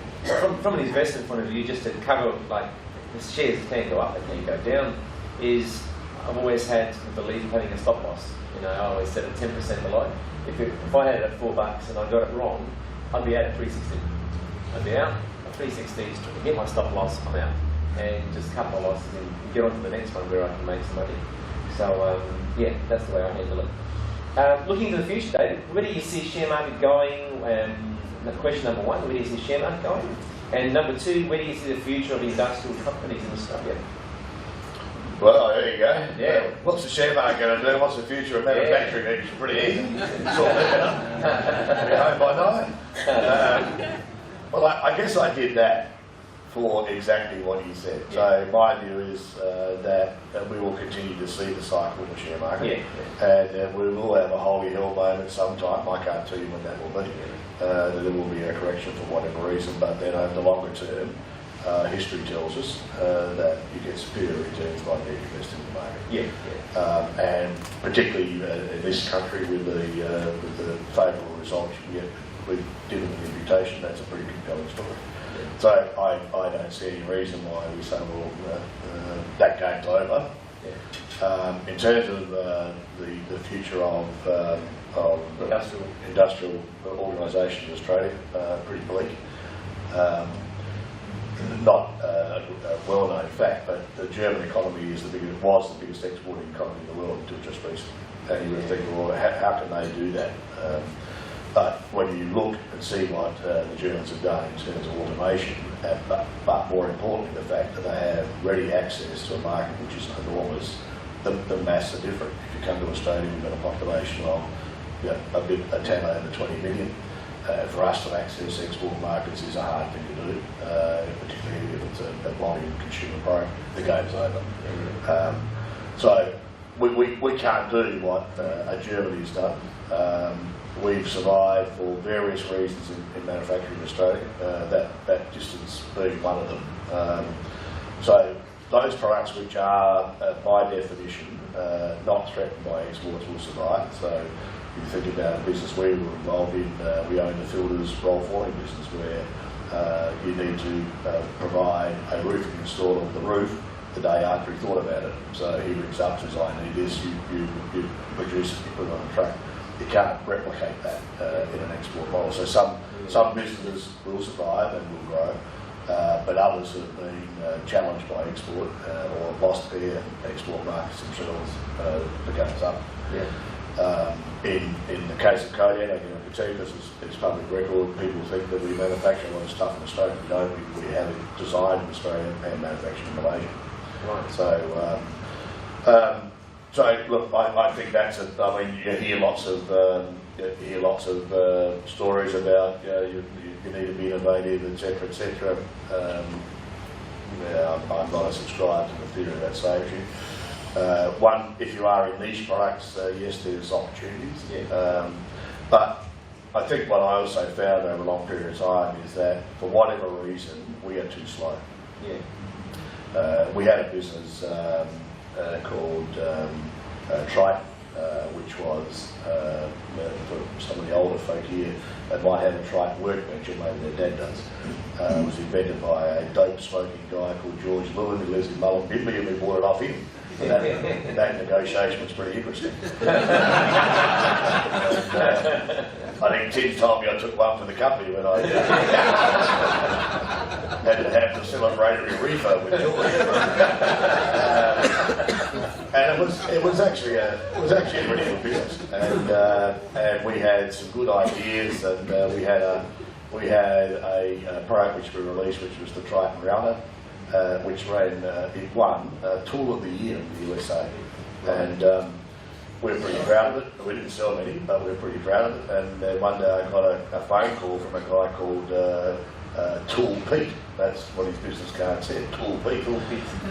From an investment point of view, just to cover, like, the shares can go up, they can go down, is I've always had the belief of having a stop loss. I always set it 10% below. If I had it at $4 and I got it wrong, I'd be out at 360. I'd be out at 360, get my stop loss, I'm out. And just cut my losses and get on to the next one where I can make some money. So, yeah, that's the way I handle it. Looking to the future, David, where do you see share market going? Question number one, where do you see share market going? And number two, where do you see the future of industrial companies in Australia? Well, there you go. Yeah. What's the share market going to do? What's the future of manufacturing? It's pretty easy. It's all there. Be home by 9. Well, I guess I did that for exactly what you said. So my view is that we will continue to see the cycle of the share market, and we will have a holy hell moment sometime. I can't tell you when that will be. There will be a correction for whatever reason, but then over the longer term, history tells us that you get superior returns by being invested in the market. And particularly in this country with the favourable results you get with dividend imputation, that's a pretty compelling story. So I don't see any reason why we say, well, that game's over. In terms of the future of industrial organisation in Australia, pretty bleak. Not a well-known fact, but the German economy was the biggest exporting economy in the world until just recently. And you would think, well, how can they do that? But when you look and see what the Germans have done in terms of automation, but more importantly, the fact that they have ready access to a market which is enormous, the maths are different. If you come to Australia, we've got a population of a tad over 20 million. For us to access export markets is a hard thing to do, particularly if it's a volume consumer product. The game's over. So we can't do what Germany's done. We've survived for various reasons in manufacturing in Australia, that distance being one of them. So those products which are, by definition, not threatened by exports will survive. So if you think about a business we were involved in, we own the filters roll forming business where you need to provide a roofing installer with the roof the day after he thought about it. So he rings up and says, I need this, you produce it, you put it on a truck. You can't replicate that in an export model. So some businesses will survive and will grow, but others have been challenged by export or lost their export markets themselves. The game's up. In the case of Codan, I can tell you, because it's public record, people think that we manufacture a lot of stuff in Australia. We don't. We have it designed in Australia and manufactured in Malaysia. Right. So look, I think that's I mean, you hear lots of stories about you need to be innovative, etc., etc. I'm not a subscriber to the theory that saves you. One, if you are in niche products, yes, there's opportunities. But I think what I also found over a long period of time is that for whatever reason we are too slow. We had a business called Triton, which was, for some of the older folk here, they might have a Triton workbench, or maybe their dad does. It was invented by a dope smoking guy called George Lewin, who lives in Mullumbimby, and we bought it off him. That negotiation was pretty interesting. I think Tim told me I took one for the company when I had to have the celebratory reefer with George. And it was actually a pretty good business, and we had some good ideas, and we had a product which we released, which was the Triton Router, which it won Tool of the Year in the USA, and we're pretty proud of it. We didn't sell many, but we're pretty proud of it. And then one day I got a phone call from a guy called Tool Pete. That's what his business card said, Tool Pete.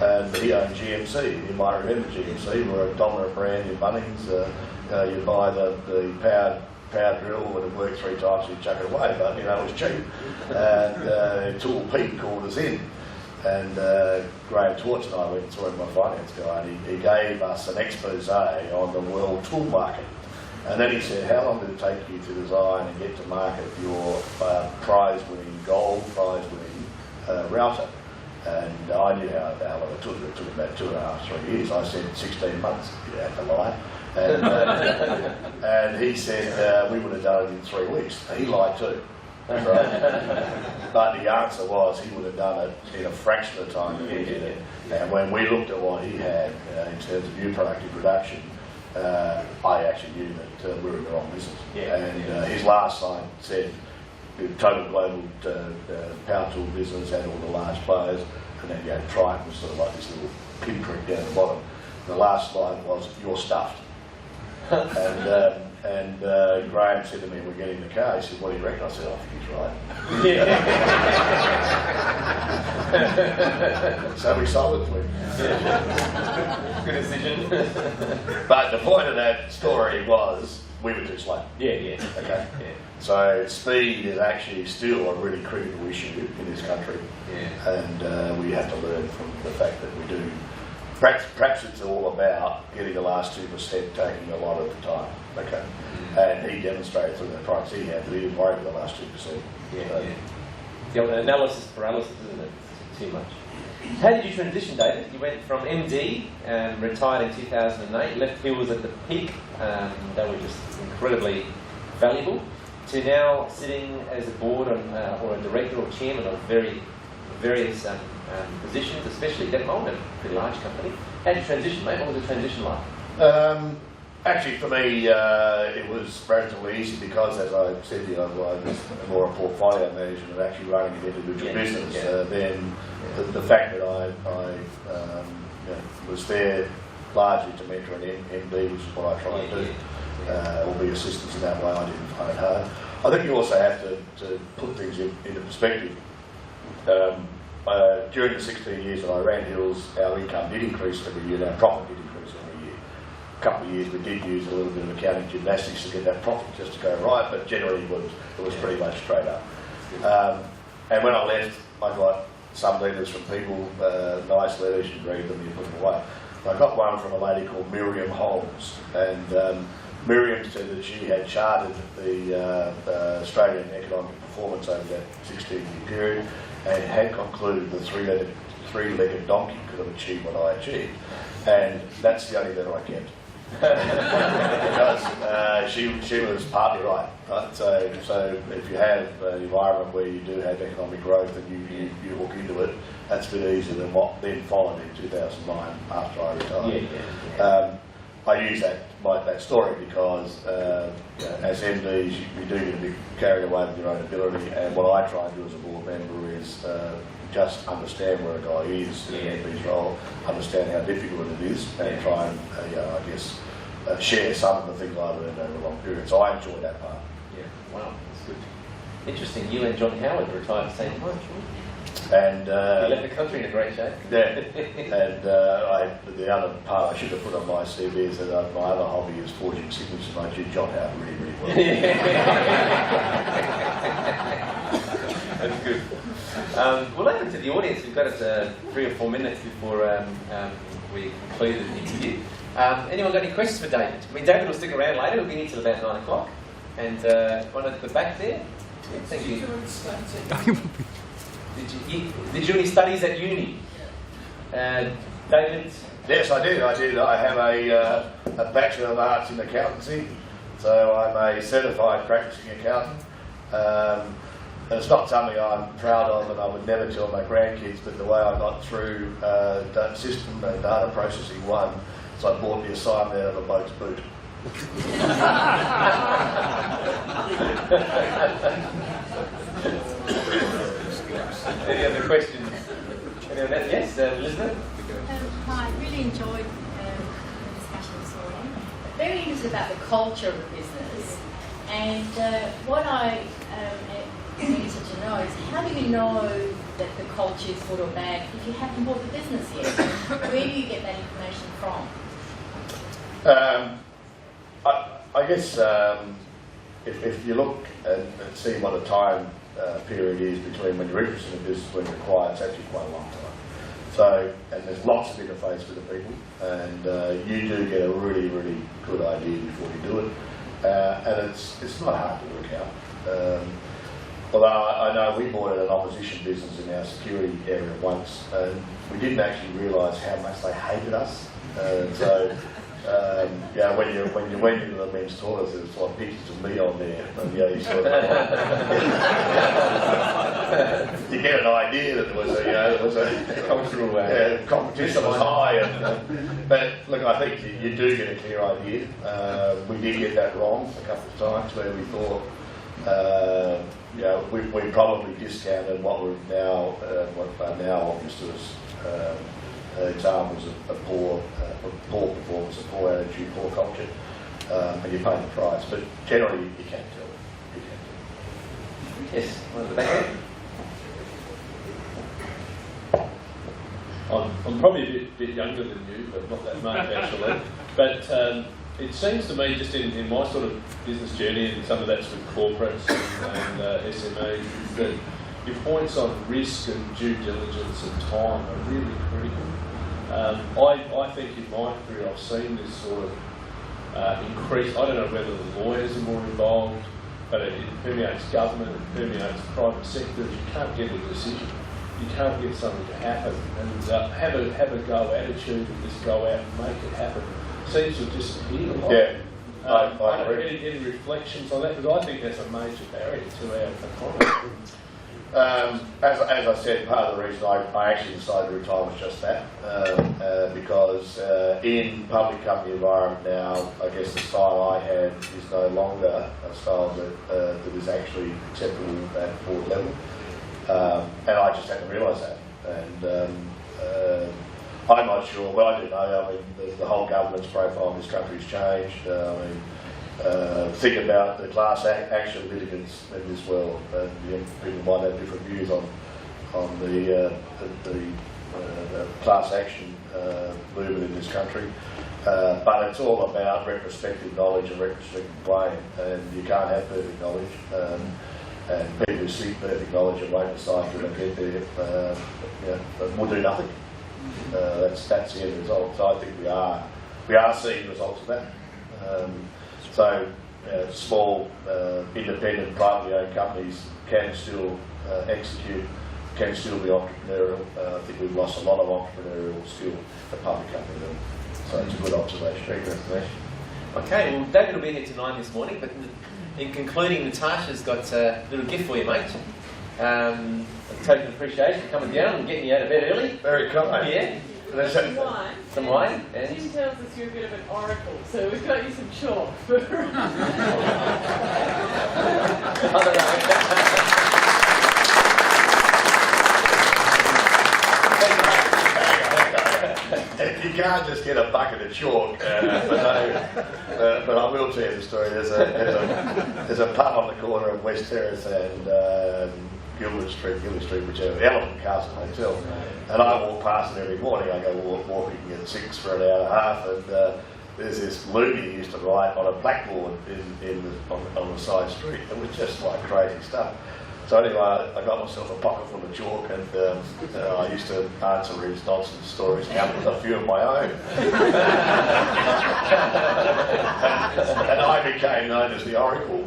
And he owned GMC. You might remember GMC. We're a dominant brand in Bunnings. You buy the power drill, when it worked 3 times, you chuck it away, but it was cheap. And Tool Pete called us in. And Graham Torch and I went and saw him, my finance guy, and he gave us an expose on the world tool market. And then he said, how long did it take you to design and get to market your prize-winning, gold prize-winning router? And I knew how long it took. It took about 2.5, 3 years. I said 16 months, you have to lie. And, and he said we would have done it in 3 weeks. And he lied too. Right. But the answer was he would have done it in a fraction of the time that we did it. And when we looked at what he had in terms of new product introduction, I actually knew that we were in the wrong business. And his last slide said the total global power tool business had all the large players, and then you had Triton was sort of like this little pinprick down the bottom. The last slide was "You're stuffed." And Graham said to me, we're getting in the car, he said, what do you reckon? I said, I think he's right. So we sold it to him. Good decision. But the point of that story was, we were too slow. Okay. Yeah. So speed is actually still a really critical issue in this country. And we have to learn from the fact that we do. Perhaps it's all about getting the last 2% taking a lot of the time. Okay. And he demonstrated through the products he had that he didn't worry about the last 2%. The analysis paralysis, isn't it? Too much. How did you transition, David? You went from MD, retired in 2008, left Hills at the peak, they were just incredibly valuable, to now sitting as a board or a director or chairman of various positions, especially Detmold, a pretty large company. How did you transition, mate? What was the transition like? Actually, for me, it was relatively easy because, as I said, I was more a portfolio manager than actually running an individual business. Then the fact that I was there largely to mentor an MD, which is what I try to do, or be assistants in that way, I didn't find it hard. I think you also have to put things into perspective. During the 16 years that I ran Hills, our income did increase every year, our profit did increase every year. A couple of years we did use a little bit of accounting gymnastics to get that profit just to go right, but generally it was pretty much straight up. And when I left, I got some letters from people, nice letters, you read them, you put them away. I got one from a lady called Miriam Holmes, and Miriam said that she had charted the Australian economic performance over that 16-year period and had concluded the three-legged donkey could have achieved what I achieved. And that's the only letter I kept. Because she was partly right? So if you have an environment where you do have economic growth and you hook into it, that's a bit easier than what then followed in 2009 after I retired. I use that story because as MDs you do get a bit carried away with your own ability, and what I try and do as a board member is just understand where a guy is in an MD's role, understand how difficult it is, and try and I guess share some of the things I've learned over a long period. So I enjoy that part. Wow, that's good. Interesting. You and John Howard retired at the same time. And you left the country in a great shape. And the other part I should have put on my CV is that my other hobby is forging signatures, and I do John Howard really, really well. That's good. We'll open to the audience. We've got 3 or 4 minutes before we conclude the interview. Anyone got any questions for David? I mean, David will stick around later. We'll be here till about 9 o'clock. And one at the back there. Thank you. Did you do any studies at uni? David? Yes, I did. I have a Bachelor of Arts in Accountancy, so I'm a certified practicing accountant. And it's not something I'm proud of, and I would never tell my grandkids, but the way I got through system and data processing one, so I bought the assignment out of a boat's boot. Any other questions? Yes, Elizabeth? Hi, I really enjoyed the discussion this morning. Very interested about the culture of the business. And what I am interested to know is, how do you know that the culture is good or bad if you haven't bought the business yet? Where do you get that information from? I guess if you look and see what a time period is between when you're interested in a business and when you acquire, it's actually quite a long time. So, and there's lots of interface with the people, and you do get a really, really good idea before you do it, and it's not hard to work out. Although I know we bought an opposition business in our security area once, and we didn't actually realise how much they hated us. Yeah, when you went into the men's toilets, there was like pictures of me on there, and yeah, you sort of, you get an idea that there was a cultural competition was high, but look, I think you do get a clear idea. We did get that wrong a couple of times where we thought, we probably discounted what we've now what are now obvious to us. Examples of poor performance, a poor attitude, poor culture, and you pay the price. But generally, you can't tell it. You can't tell it. Yes, one at the back end. I'm probably a bit younger than you, but not that much actually. But it seems to me, just in my sort of business journey, and some of that's with corporates and SMEs, is that your points on risk and due diligence and time are really critical. I think in my career I've seen this sort of increase. I don't know whether the lawyers are more involved, but it permeates government, it permeates private sector. You can't get a decision. You can't get something to happen, and have a go attitude and just go out and make it happen seems to disappear a lot. Yeah, I agree. Any reflections on that? Because I think that's a major barrier to our economy. As I said, part of the reason I actually decided to retire was just that, because in public company environment now, I guess the style I had is no longer a style that is actually acceptable at board level, and I just had to realise that. And I'm not sure. Well, I don't know. I mean, the whole government's profile in this country's changed. Think about the class action litigants in this world. People might have different views on the class action movement in this country, but it's all about retrospective knowledge and retrospective blame, and you can't have perfect knowledge. And people who seek perfect knowledge and won't decide to get there, will do nothing. That's the end result. So I think we are seeing results of that. Small, independent, privately owned companies can still execute, can still be entrepreneurial. I think we've lost a lot of entrepreneurial skill at public company level. So it's a good observation. Very good observation. Okay, well, David will be here to 9 this morning, but in concluding, Natasha's got a little gift for you, mate. A token of appreciation for coming down and getting you out of bed early. Very kind. Yeah. Some wine. Some wine. And Tim tells us you're a bit of an oracle, so we've got you some chalk. You can't just get a bucket of chalk, but I will tell you the story. There's a pub on the corner of West Terrace and Gilbert Street, whichever, Elephant Castle Hotel. And I walk past it every morning. I go walking at 6 for an hour and a half, and there's this loony who used to write on a blackboard on the side street. It was just like crazy stuff. So anyway, I got myself a pocket full of chalk, and I used to answer his nonsense stories, and with a few of my own. And I became known as the Oracle.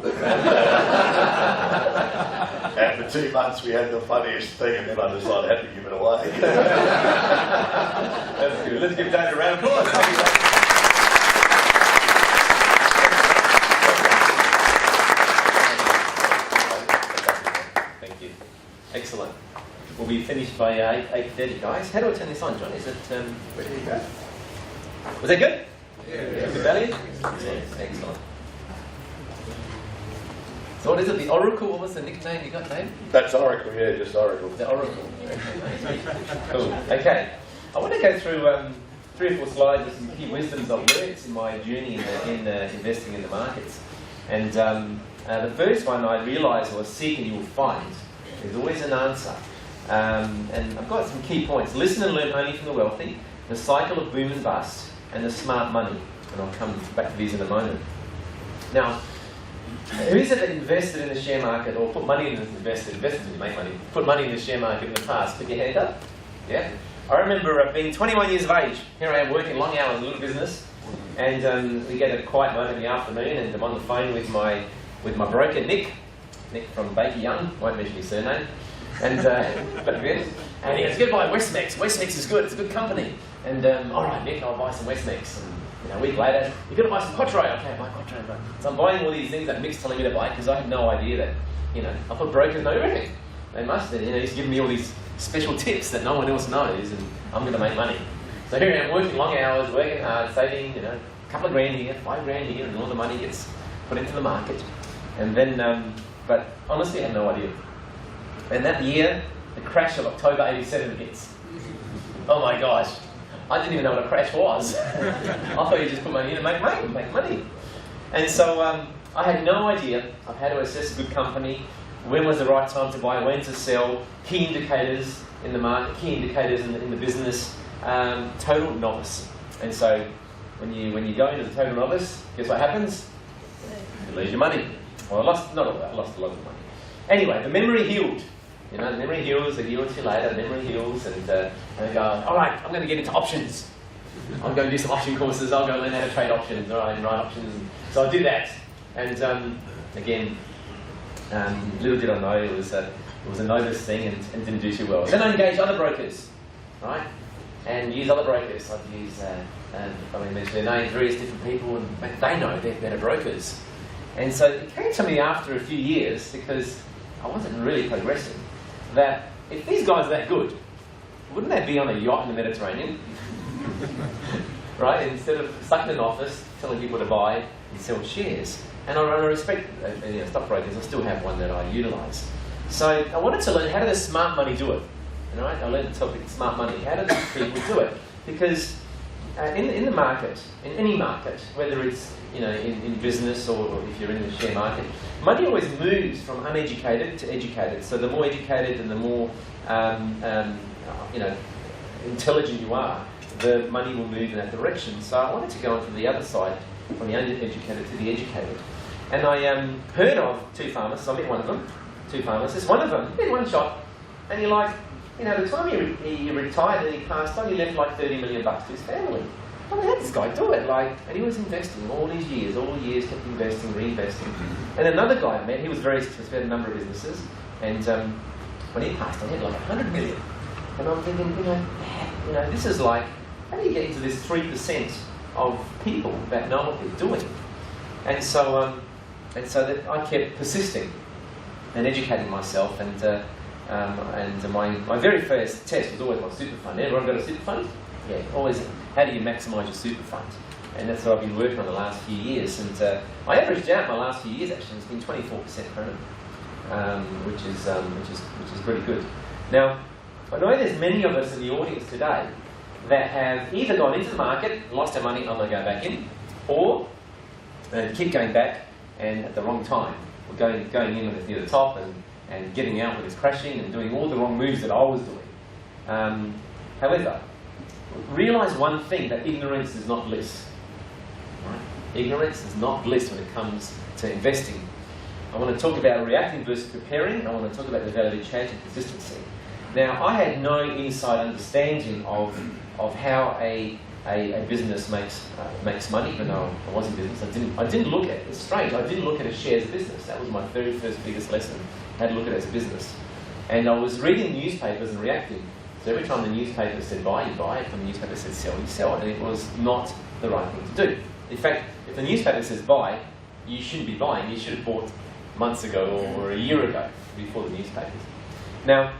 And for 2 months we had the funniest thing, and then I decided I had to give it away. that's good. Let's give David a round of applause. Thank you. We'll be finished by 8:30, guys. How do I turn this on, John? Is it, where did it go? Was that good? Yeah. Good value? Yes, excellent. So what is it, the Oracle? What was the nickname you got, Dave? That's Oracle, yeah, just Oracle. The Oracle. Cool. Okay. I want to go through 3 or 4 slides with some key wisdoms I've learned in my journey in investing in the markets. And the first one I realised was seek and you will find. There's always an answer. And I've got some key points. Listen and learn only from the wealthy, the cycle of boom and bust, and the smart money. And I'll come back to these in a moment. Now, who is it that invested in the share market or put money in the invested when you make money, put money in the share market in the past? Put your hand up. Yeah? I remember being 21 years of age. Here I am working long hours in a little business, and we get a quiet moment in the afternoon, and I'm on the phone with my broker, Nick from Baker Young, won't mention his surname, and he goes, "Go buy Westmex. Westmex is good. It's a good company." And all right, Nick, I'll buy some Westmex. And a week later, you've got to buy some Quattro. Okay, buy Quattro. So I'm buying all these things that Mick's telling me to buy because I had no idea that, I thought brokers know everything. They must. He's giving me all these special tips that no one else knows, and I'm going to make money. So here I am working long hours, working hard, saving, a couple of grand here, 5 grand here, and all the money gets put into the market. And then, but honestly, I had no idea. And that year, the crash of October '87 hits. Oh my gosh. I didn't even know what a crash was. I thought you just put money in and make money. And so I had no idea of how to assess a good company, when was the right time to buy, when to sell, key indicators in the market, key indicators in the business, total novice. And so when you go into the total novice, guess what happens? You lose your money. Well, I lost, not all that, I lost a lot of money. Anyway, the memory healed. The memory heals, a year or two later, the memory heals, and I go, all right, I'm going to get into options. I'll go do some option courses, I'll go learn how to trade options, all right, and write options. So I did that, and again, little did I know it was a novice thing and didn't do too well. Then I engaged other brokers, right, and use other brokers. I'd use, I mean, mention their names, various different people, and they know they're better brokers. And so it came to me after a few years, because I wasn't really progressing, that if these guys are that good, wouldn't they be on a yacht in the Mediterranean? Right? Instead of stuck in an office telling people to buy and sell shares. And I respect stockbrokers. I still have one that I utilise. So I wanted to learn, how do the smart money do it? Right? I learned the topic smart money. How do these people do it? Because in the market, in any market, whether it's in business or if you're in the share market, money always moves from uneducated to educated. So the more educated and the more intelligent you are, the money will move in that direction. So I wanted to go on to the other side, from the uneducated to the educated. And I heard of 2 pharmacists. I met one of them, 2 pharmacists. One of them did one shot, and you're like, the time he retired and he passed on, he left like $30 million to his family. I mean, how did this guy do it? And he was investing all these years, kept investing, reinvesting. And another guy I met, he was very successful, had a number of businesses, and when he passed on, he had like $100 million. And I'm thinking, this is like, how do you get into this 3% of people that know what they're doing? And so that I kept persisting and educating myself, and my very first test was always my super fund. Everyone got a super fund? Yeah, always. How do you maximise your super fund? And that's what I've been working on the last few years. And I averaged out my last few years actually. It's been 24% per annum, which is pretty good. Now, I know there's many of us in the audience today that have either gone into the market, lost their money, I'm going to go back in, or keep going back and at the wrong time. We're going in when it's near the top and getting out when it's crashing and doing all the wrong moves that I was doing. However, realise one thing, that ignorance is not bliss. Right? Ignorance is not bliss when it comes to investing. I want to talk about reacting versus preparing. I want to talk about the value change and consistency. Now, I had no inside understanding of how a business makes money, even though I was in business. I didn't look at it. It's strange. I didn't look at a share as a business. That was my very first biggest lesson. I had to look at it as a business. And I was reading newspapers and reacting. So every time the newspaper said buy, you buy. If the newspaper said sell, you sell. And it was not the right thing to do. In fact, if the newspaper says buy, you shouldn't be buying. You should have bought months ago or a year ago before the newspapers. Now,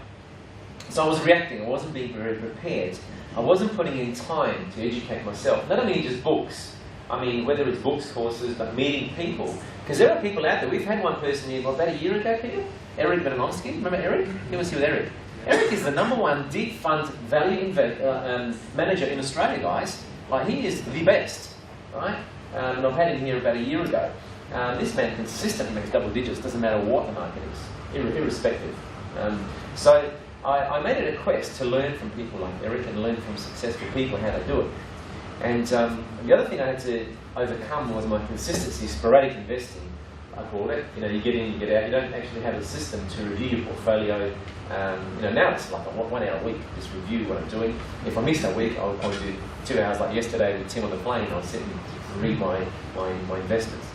So I was reacting, I wasn't being very prepared. I wasn't putting in time to educate myself. Not only just books, I mean, whether it's books, courses, but meeting people. Because there are people out there. We've had one person here, about a year ago, Peter? Eric Benanomsky. Remember Eric? He was here with Eric. Eric is the #1 deep fund value manager in Australia, guys. Like, he is the best, right? And I've had him here about a year ago. This man consistently makes double digits, doesn't matter what the market is, irrespective. So I made it a quest to learn from people like Eric and learn from successful people how to do it. And the other thing I had to overcome was my consistency, sporadic investing, I called it. You know, you get in, you get out. You don't actually have a system to review your portfolio. You know, now it's like a 1 hour a week, just review what I'm doing. If I miss a week, I'll do 2 hours like yesterday with Tim on the plane. I'll sit and read my investments.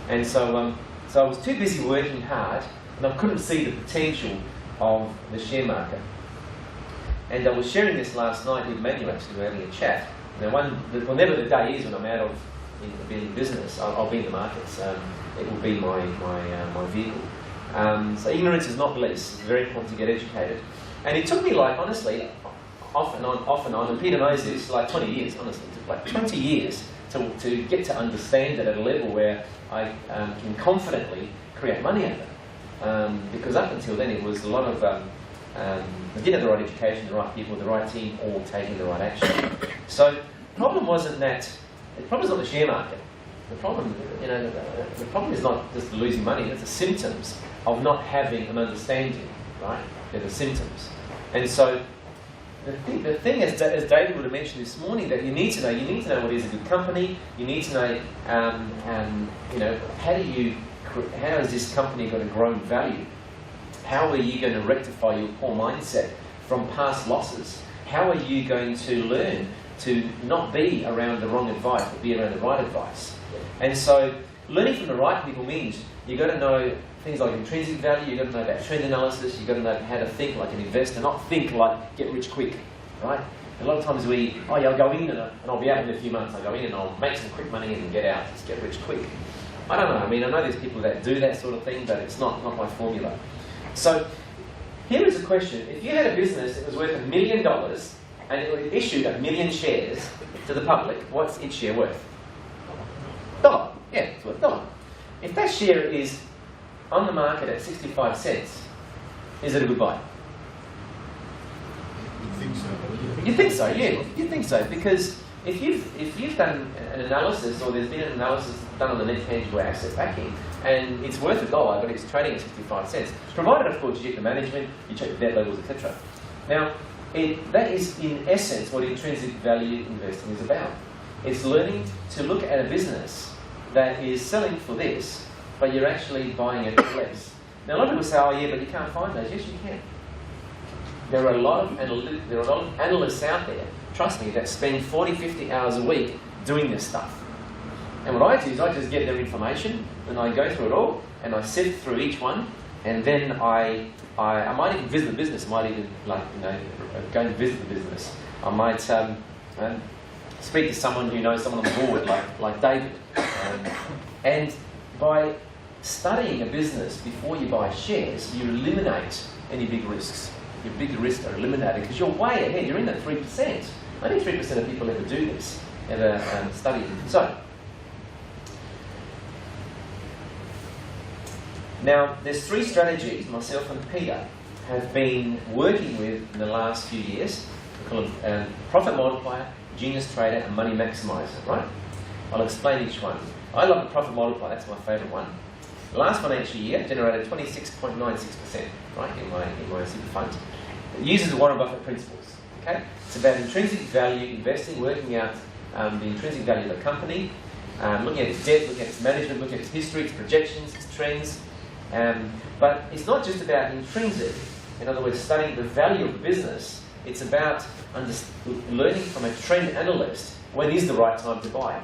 And so I was too busy working hard, and I couldn't see the potential of the share market. And I was sharing this last night with Manu, actually. We were having a chat. Now, whenever the day is when I'm out of being in business, I'll be in the markets. It will be my vehicle. So ignorance is not bliss. It's very important to get educated. And it took me, like, honestly, off and on, and Peter knows this, like 20 years, honestly. It took like 20 years to get to understand it at a level where I can confidently create money out of it. Because up until then, it was a lot of I didn't have the right education, the right people, the right team, all taking the right action. So the problem wasn't that. The problem is not the share market. The problem, you know, the problem is not just losing money. It's the symptoms of not having an understanding, right? They're the symptoms. And so the thing, as David would have mentioned this morning, that you need to know what is a good company. You need to know, you know, how is this company going to grow in value? How are you going to rectify your poor mindset from past losses? How are you going to learn to not be around the wrong advice, but be around the right advice? And so, learning from the right people means you've got to know things like intrinsic value, you've got to know about trend analysis, you've got to know how to think like an investor, not think like get rich quick, right? A lot of times I'll go in and I'll be out in a few months. I'll go in and I'll make some quick money and then get out, just get rich quick. I don't know. I mean, I know there's people that do that sort of thing, but it's not my formula. So, here is a question. If you had a business that was worth $1 million and it issued 1 million shares to the public, what's its share worth? $1. Yeah, it's worth $1. If that share is on the market at 65 cents, is it a good buy? You think so, yeah. You think so, because if you've done an analysis, or there's been an analysis done on the net tangible asset backing, and it's worth $1, but it's trading at 65 cents, provided, of course, you check the management, you check the debt levels, etc. Now, that is, in essence, what intrinsic value investing is about. It's learning to look at a business that is selling for this, but you're actually buying it for less. Now, a lot of people say, oh yeah, but you can't find those. Yes, you can. There are a lot of analysts out there, trust me, that spend 40, 50 hours a week doing this stuff. And what I do is I just get their information, and I go through it all, and I sift through each one, and then I might even visit the business. I might even, go and visit the business. I might speak to someone who knows someone on the board, like David. And by studying a business before you buy shares, you eliminate any big risks. Your big risks are eliminated because you're way ahead. You're in that 3%. Only 3% of people ever do this, ever study. So, now there's 3 strategies myself and Peter have been working with in the last few years. We call them profit multiplier, genius trader, and money maximizer, right? I'll explain each one. I love the profit multiplier, that's my favourite one. The last financial year generated 26.96%, right, in my super fund. It uses the Warren Buffett principles, okay? It's about intrinsic value investing, working out the intrinsic value of the company, looking at its debt, looking at its management, looking at its history, its projections, its trends. But it's not just about intrinsic, in other words, studying the value of the business. It's about learning from a trend analyst when is the right time to buy.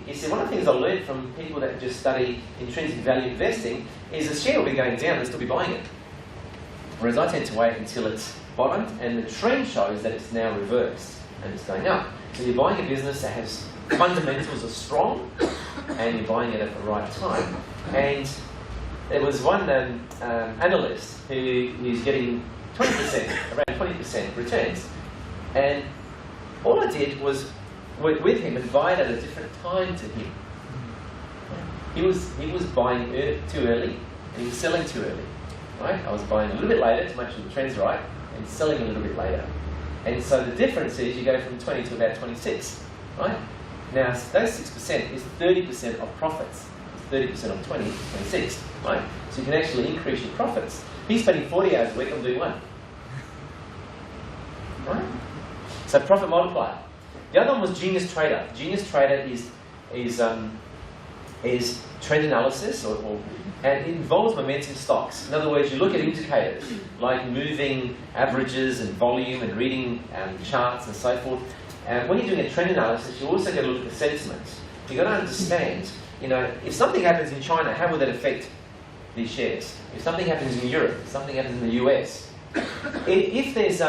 You see, one of the things I learned from people that just study intrinsic value investing is the share will be going down and still be buying it. Whereas I tend to wait until it's bottomed and the trend shows that it's now reversed and it's going up. So you're buying a business that has fundamentals are strong and you're buying it at the right time. And there was one analyst who's getting 20%, around 20% returns. And all I did was, with him, and buy it at a different time to him. He was buying too early, and he was selling too early. Right? I was buying a little bit later to make sure the trend's right, and selling a little bit later. And so the difference is you go from 20 to about 26. Right? Now, those 6% is 30% of profits. It's 30% of 20, 26. Right? So you can actually increase your profits. He's spending 40 hours a week, I'm doing one. Right? So profit multiplier. The other one was Genius Trader. Genius Trader is trend analysis, and it involves momentum stocks. In other words, you look at indicators like moving averages and volume and reading charts and so forth. And when you're doing a trend analysis, you also got to look at the sentiment. You've got to understand, if something happens in China, how will that affect these shares? If something happens in Europe, if something happens in the US, if there's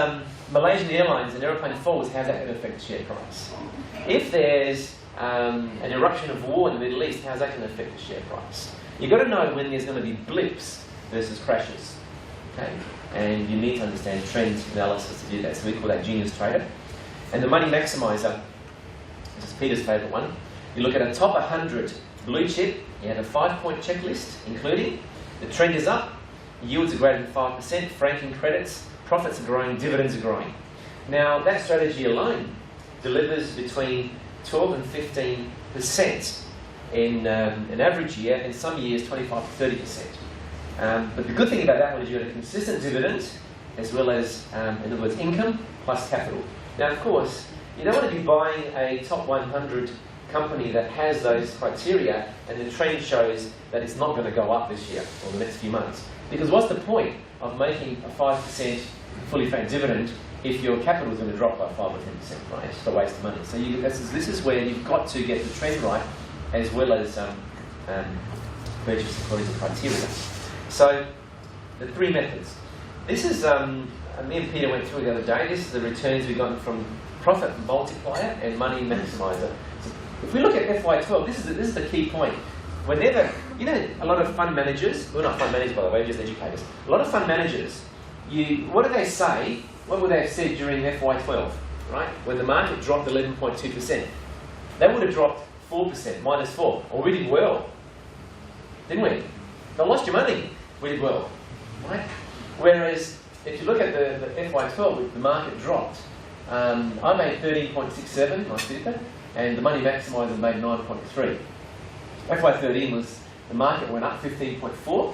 Malaysian Airlines and aeroplane falls, how's that going to affect the share price? If there's an eruption of war in the Middle East, how's that going to affect the share price? You've got to know when there's going to be blips versus crashes. Okay? And you need to understand trend analysis to do that. So we call that Genius Trader. And the Money Maximizer, this is Peter's favourite one. You look at a top 100 blue chip, you have a 5-point checklist, including the trend is up, yields are greater than 5%, franking credits, profits are growing, dividends are growing. Now, that strategy alone delivers between 12 and 15% in an average year, and some years 25 to 30%. But the good thing about that one is you've got a consistent dividend, as well as, in other words, income plus capital. Now, of course, you don't want to be buying a top 100 company that has those criteria, and the trend shows that it's not going to go up this year or the next few months. Because what's the point of making a 5% fully franked dividend if your capital is going to drop by 5 or 10%, right? It's just a waste of money. So this is where you've got to get the trend right, as well as purchase according to criteria. So the three methods. This is, me and Peter went through the other day, this is the returns we've gotten from profit multiplier and money maximizer. So if we look at FY12, this is the key point. Whenever, a lot of fund managers, well, not fund managers by the way, just educators, a lot of fund managers, what do they say, what would they have said during FY12, right? When the market dropped 11.2%, they would have dropped 4%, -4, or we did well, didn't we? They lost your money, we did well, right? Whereas, if you look at the FY12, the market dropped. I made 13.67, my super, and the money maximizer made 9.3. FY13 was, the market went up 15.4,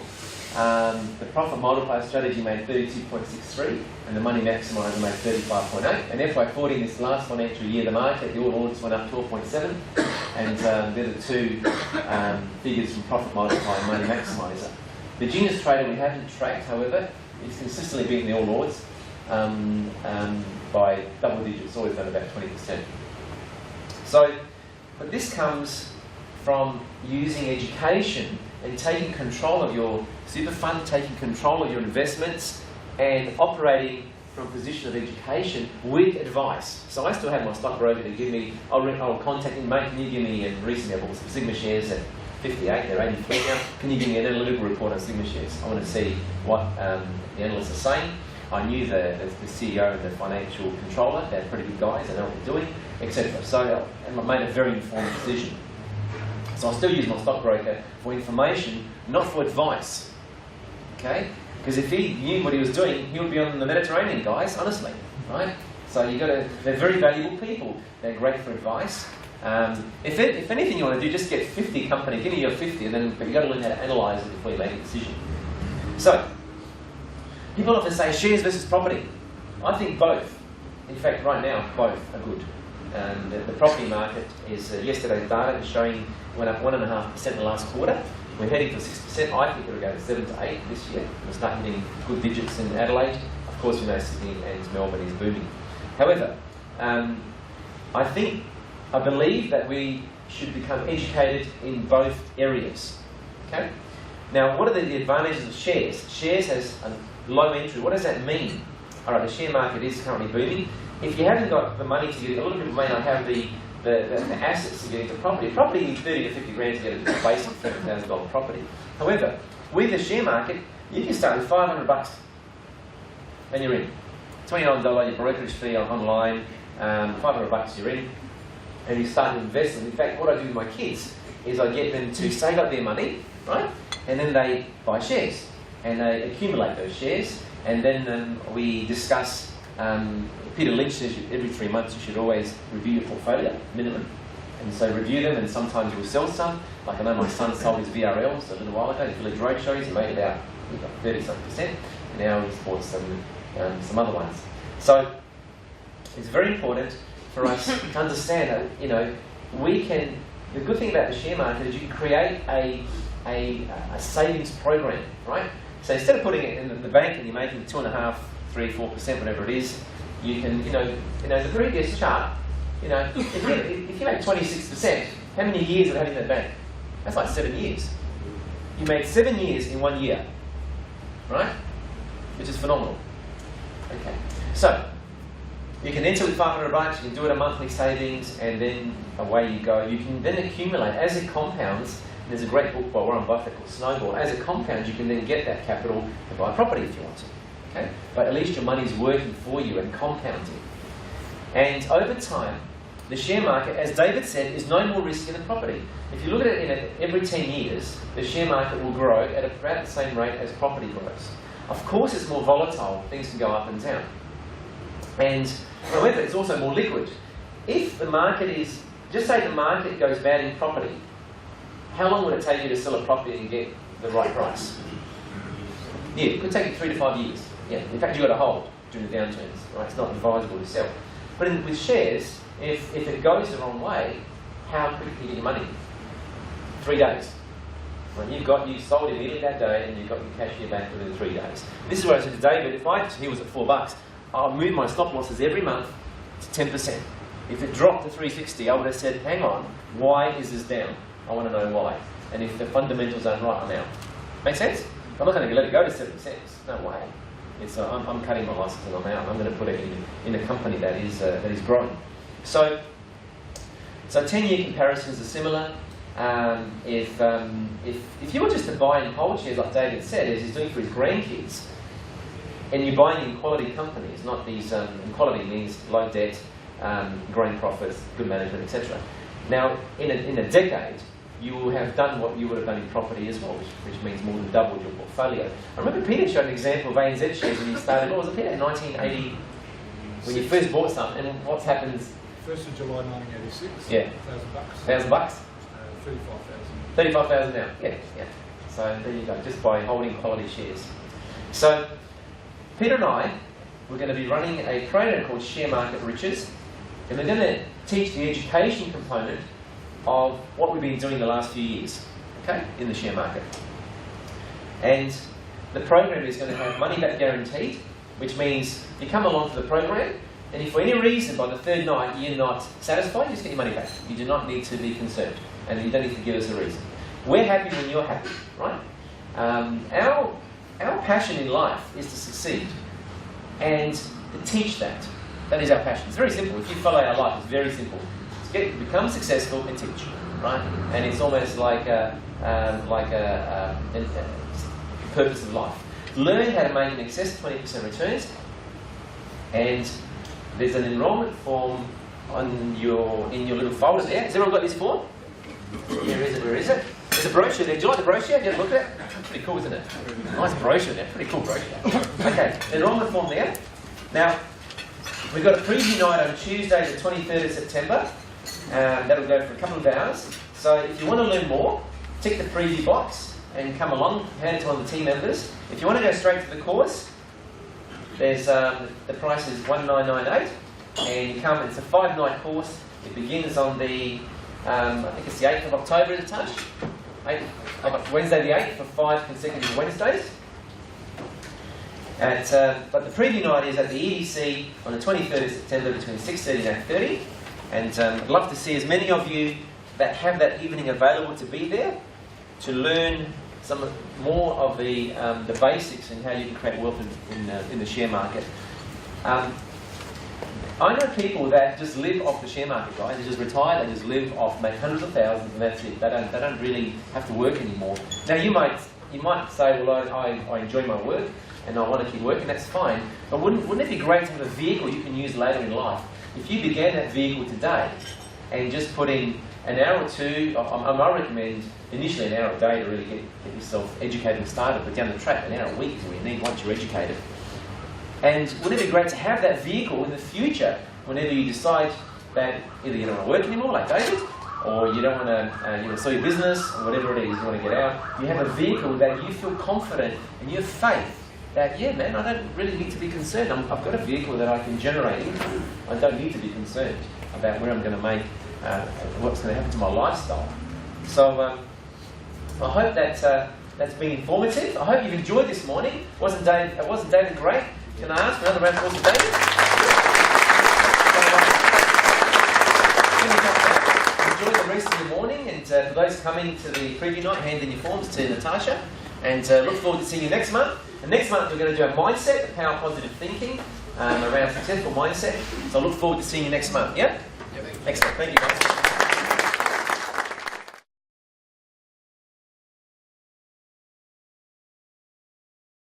the profit multiplier strategy made 32.63, and the money maximizer made 35.8. And FY14, this last financial year, the market, the All Orders went up 12.7, and they're the two figures from profit multiplier and money maximizer. The Genius Trader we haven't tracked, however, is consistently beating the All Ords by double digits, always done about 20%. So, but this comes from using education and taking control of your super fund, taking control of your investments, and operating from a position of education with advice. So I still have my stockbroker to give me, I'll contact him, mate, can you give me, and recently I bought some Sigma shares at 58, they're 83 now, can you give me an analytical report on Sigma shares? I want to see what the analysts are saying. I knew the CEO and the financial controller, they're pretty good guys, they know what they're doing, etc. So I made a very informed decision. So I still use my stockbroker for information, not for advice. Okay? Because if he knew what he was doing, he would be on the Mediterranean, guys, honestly. Right? So they're very valuable people. They're great for advice. If anything you want to do, just get 50 company, give me your 50, but you've got to learn how to analyse it before you make a decision. So, people often say shares versus property. I think both. In fact, right now, both are good. The property market is, yesterday's data is showing went up 1.5% in the last quarter. We're heading for 6%. I think it'll go to 7 to 8 this year. We'll start hitting good digits in Adelaide. Of course, we know Sydney and Melbourne is booming. However, I believe that we should become educated in both areas. Okay? Now, what are the advantages of shares? Shares has a low entry. What does that mean? All right, the share market is currently booming. If you haven't got the money to get it, a lot of people may not have the assets to get into property. Property needs 30 to 50 grand to get a basic $30,000 property. However, with the share market, you can start with $500. and you're in. $29 your brokerage fee online, $500 you're in, and you start to invest. And in fact, what I do with my kids is I get them to save up their money, right? And then they buy shares, and they accumulate those shares, and then we discuss. Peter Lynch says every 3 months you should always review your portfolio, minimum. And so review them, and sometimes you'll sell some. Like I know my son sold his VRLs a little while ago, his Village Roadshows, he made about 30-something%. Now he's bought some other ones. So it's very important for us to understand that, you know, we can, the good thing about the share market is you can create a savings program, right? So instead of putting it in the bank and you're making 2.5%, 3%, 4%, whatever it is, you can, you know, the previous chart, you know, if you make 26%, how many years of having that bank? That's like 7 years. You made 7 years in 1 year, right? Which is phenomenal. Okay, so you can enter with $500, you can do it a monthly savings, and then away you go. You can then accumulate as it compounds. There's a great book by Warren Buffett called Snowball. As it compounds, you can then get that capital and buy property if you want to. Okay, but at least your money's working for you and compounding. And over time, the share market, as David said, is no more risky than property. If you look at it every 10 years, the share market will grow at about the same rate as property grows. Of course, it's more volatile. Things can go up and down. And however, it's also more liquid. If the market is, just say the market goes bad in property, how long would it take you to sell a property and get the right price? Yeah, it could take you 3 to 5 years. Yeah, in fact, you've got to hold during the downturns, right? It's not advisable to sell. But with shares, if it goes the wrong way, how quickly can you get your money? 3 days. When you've sold immediately that day and you've got your cash in your bank within 3 days. This is what I said to David, if he was at $4, I'll move my stop losses every month to 10%. If it dropped to 360, I would have said, hang on, why is this down? I want to know why. And if the fundamentals aren't right, I'm out. Make sense? I'm not going to let it go to 7 cents. No way. It's I'm cutting my losses and I'm out. I'm going to put it in a company that is growing. So 10-year comparisons are similar. If you were just to buy and hold shares, like David said, as he's doing for his grandkids, and you're buying in quality companies, not these. Quality means low debt, growing profits, good management, etc. Now, in a decade, you will have done what you would have done in property as well, which means more than doubled your portfolio. I remember Peter showed an example of ANZ shares when he started. What was it, Peter? 1980, when you first bought some, and what's happened? 1st of July 1986. Yeah. $1,000. $1,000. 35,000. 35,000 now. Yeah. So there you go, just by holding quality shares. So Peter and I, we're going to be running a program called Share Market Riches, and we're going to teach the education component of what we've been doing the last few years, okay, in the share market. And the program is going to have money back guaranteed, which means you come along to the program, and if for any reason by the third night you're not satisfied, you just get your money back. You do not need to be concerned, and you don't need to give us a reason. We're happy when you're happy, right? Our passion in life is to succeed and to teach that. That is our passion. It's very simple. If you follow our life, it's very simple. Become successful and teach, right? And it's almost like a purpose of life. Learn how to make in excess of 20% returns, and there's an enrolment form in your little folder there. Has everyone got this form? Where is it? There's a brochure there. Do you like the brochure? Have you ever looked at it? Pretty cool, isn't it? Nice brochure there. Pretty cool brochure. Okay, enrolment form there. Now, we've got a preview night on Tuesday, the 23rd of September. That'll go for a couple of hours. So if you want to learn more, tick the preview box and come along, hand it to one of the team members. If you want to go straight to the course, there's the price is $1998, and you come. It's a 5-night course. It begins on the I think it's the 8th of October, is it, Touch? Wednesday the 8th for 5 consecutive Wednesdays. But the preview night is at the EDC on the 23rd of September between 6:30 and 8:30. And I'd love to see as many of you that have that evening available to be there to learn some more of the basics and how you can create wealth in the share market. I know people that just live off the share market, guys. They just retire, they just live off, make hundreds of thousands, and that's it. They don't really have to work anymore. Now you might say, well, I enjoy my work, and I want to keep working, that's fine. But wouldn't it be great to have a vehicle you can use later in life? If you began that vehicle today and just put in an hour or two, I recommend initially an hour a day to really get yourself educated and started, but down the track, an hour a week is what you need once you're educated. And wouldn't it be great to have that vehicle in the future whenever you decide that either you don't want to work anymore, like David, or you don't want to sell your business, or whatever it is you want to get out. You have a vehicle that you feel confident and you have faith that, yeah, man, I don't really need to be concerned. I've got a vehicle that I can generate income. I don't need to be concerned about where I'm going to make, what's going to happen to my lifestyle. So I hope that's been informative. I hope you've enjoyed this morning. Wasn't David great? Can I ask for another round of applause for David? Enjoy the rest of your morning, and for those coming to the preview night, hand in your forms to Natasha, and look forward to seeing you next month. And next month we're going to do a mindset, the power of positive thinking, around successful mindset. So I look forward to seeing you next month. Yeah? Excellent. Thank you, guys.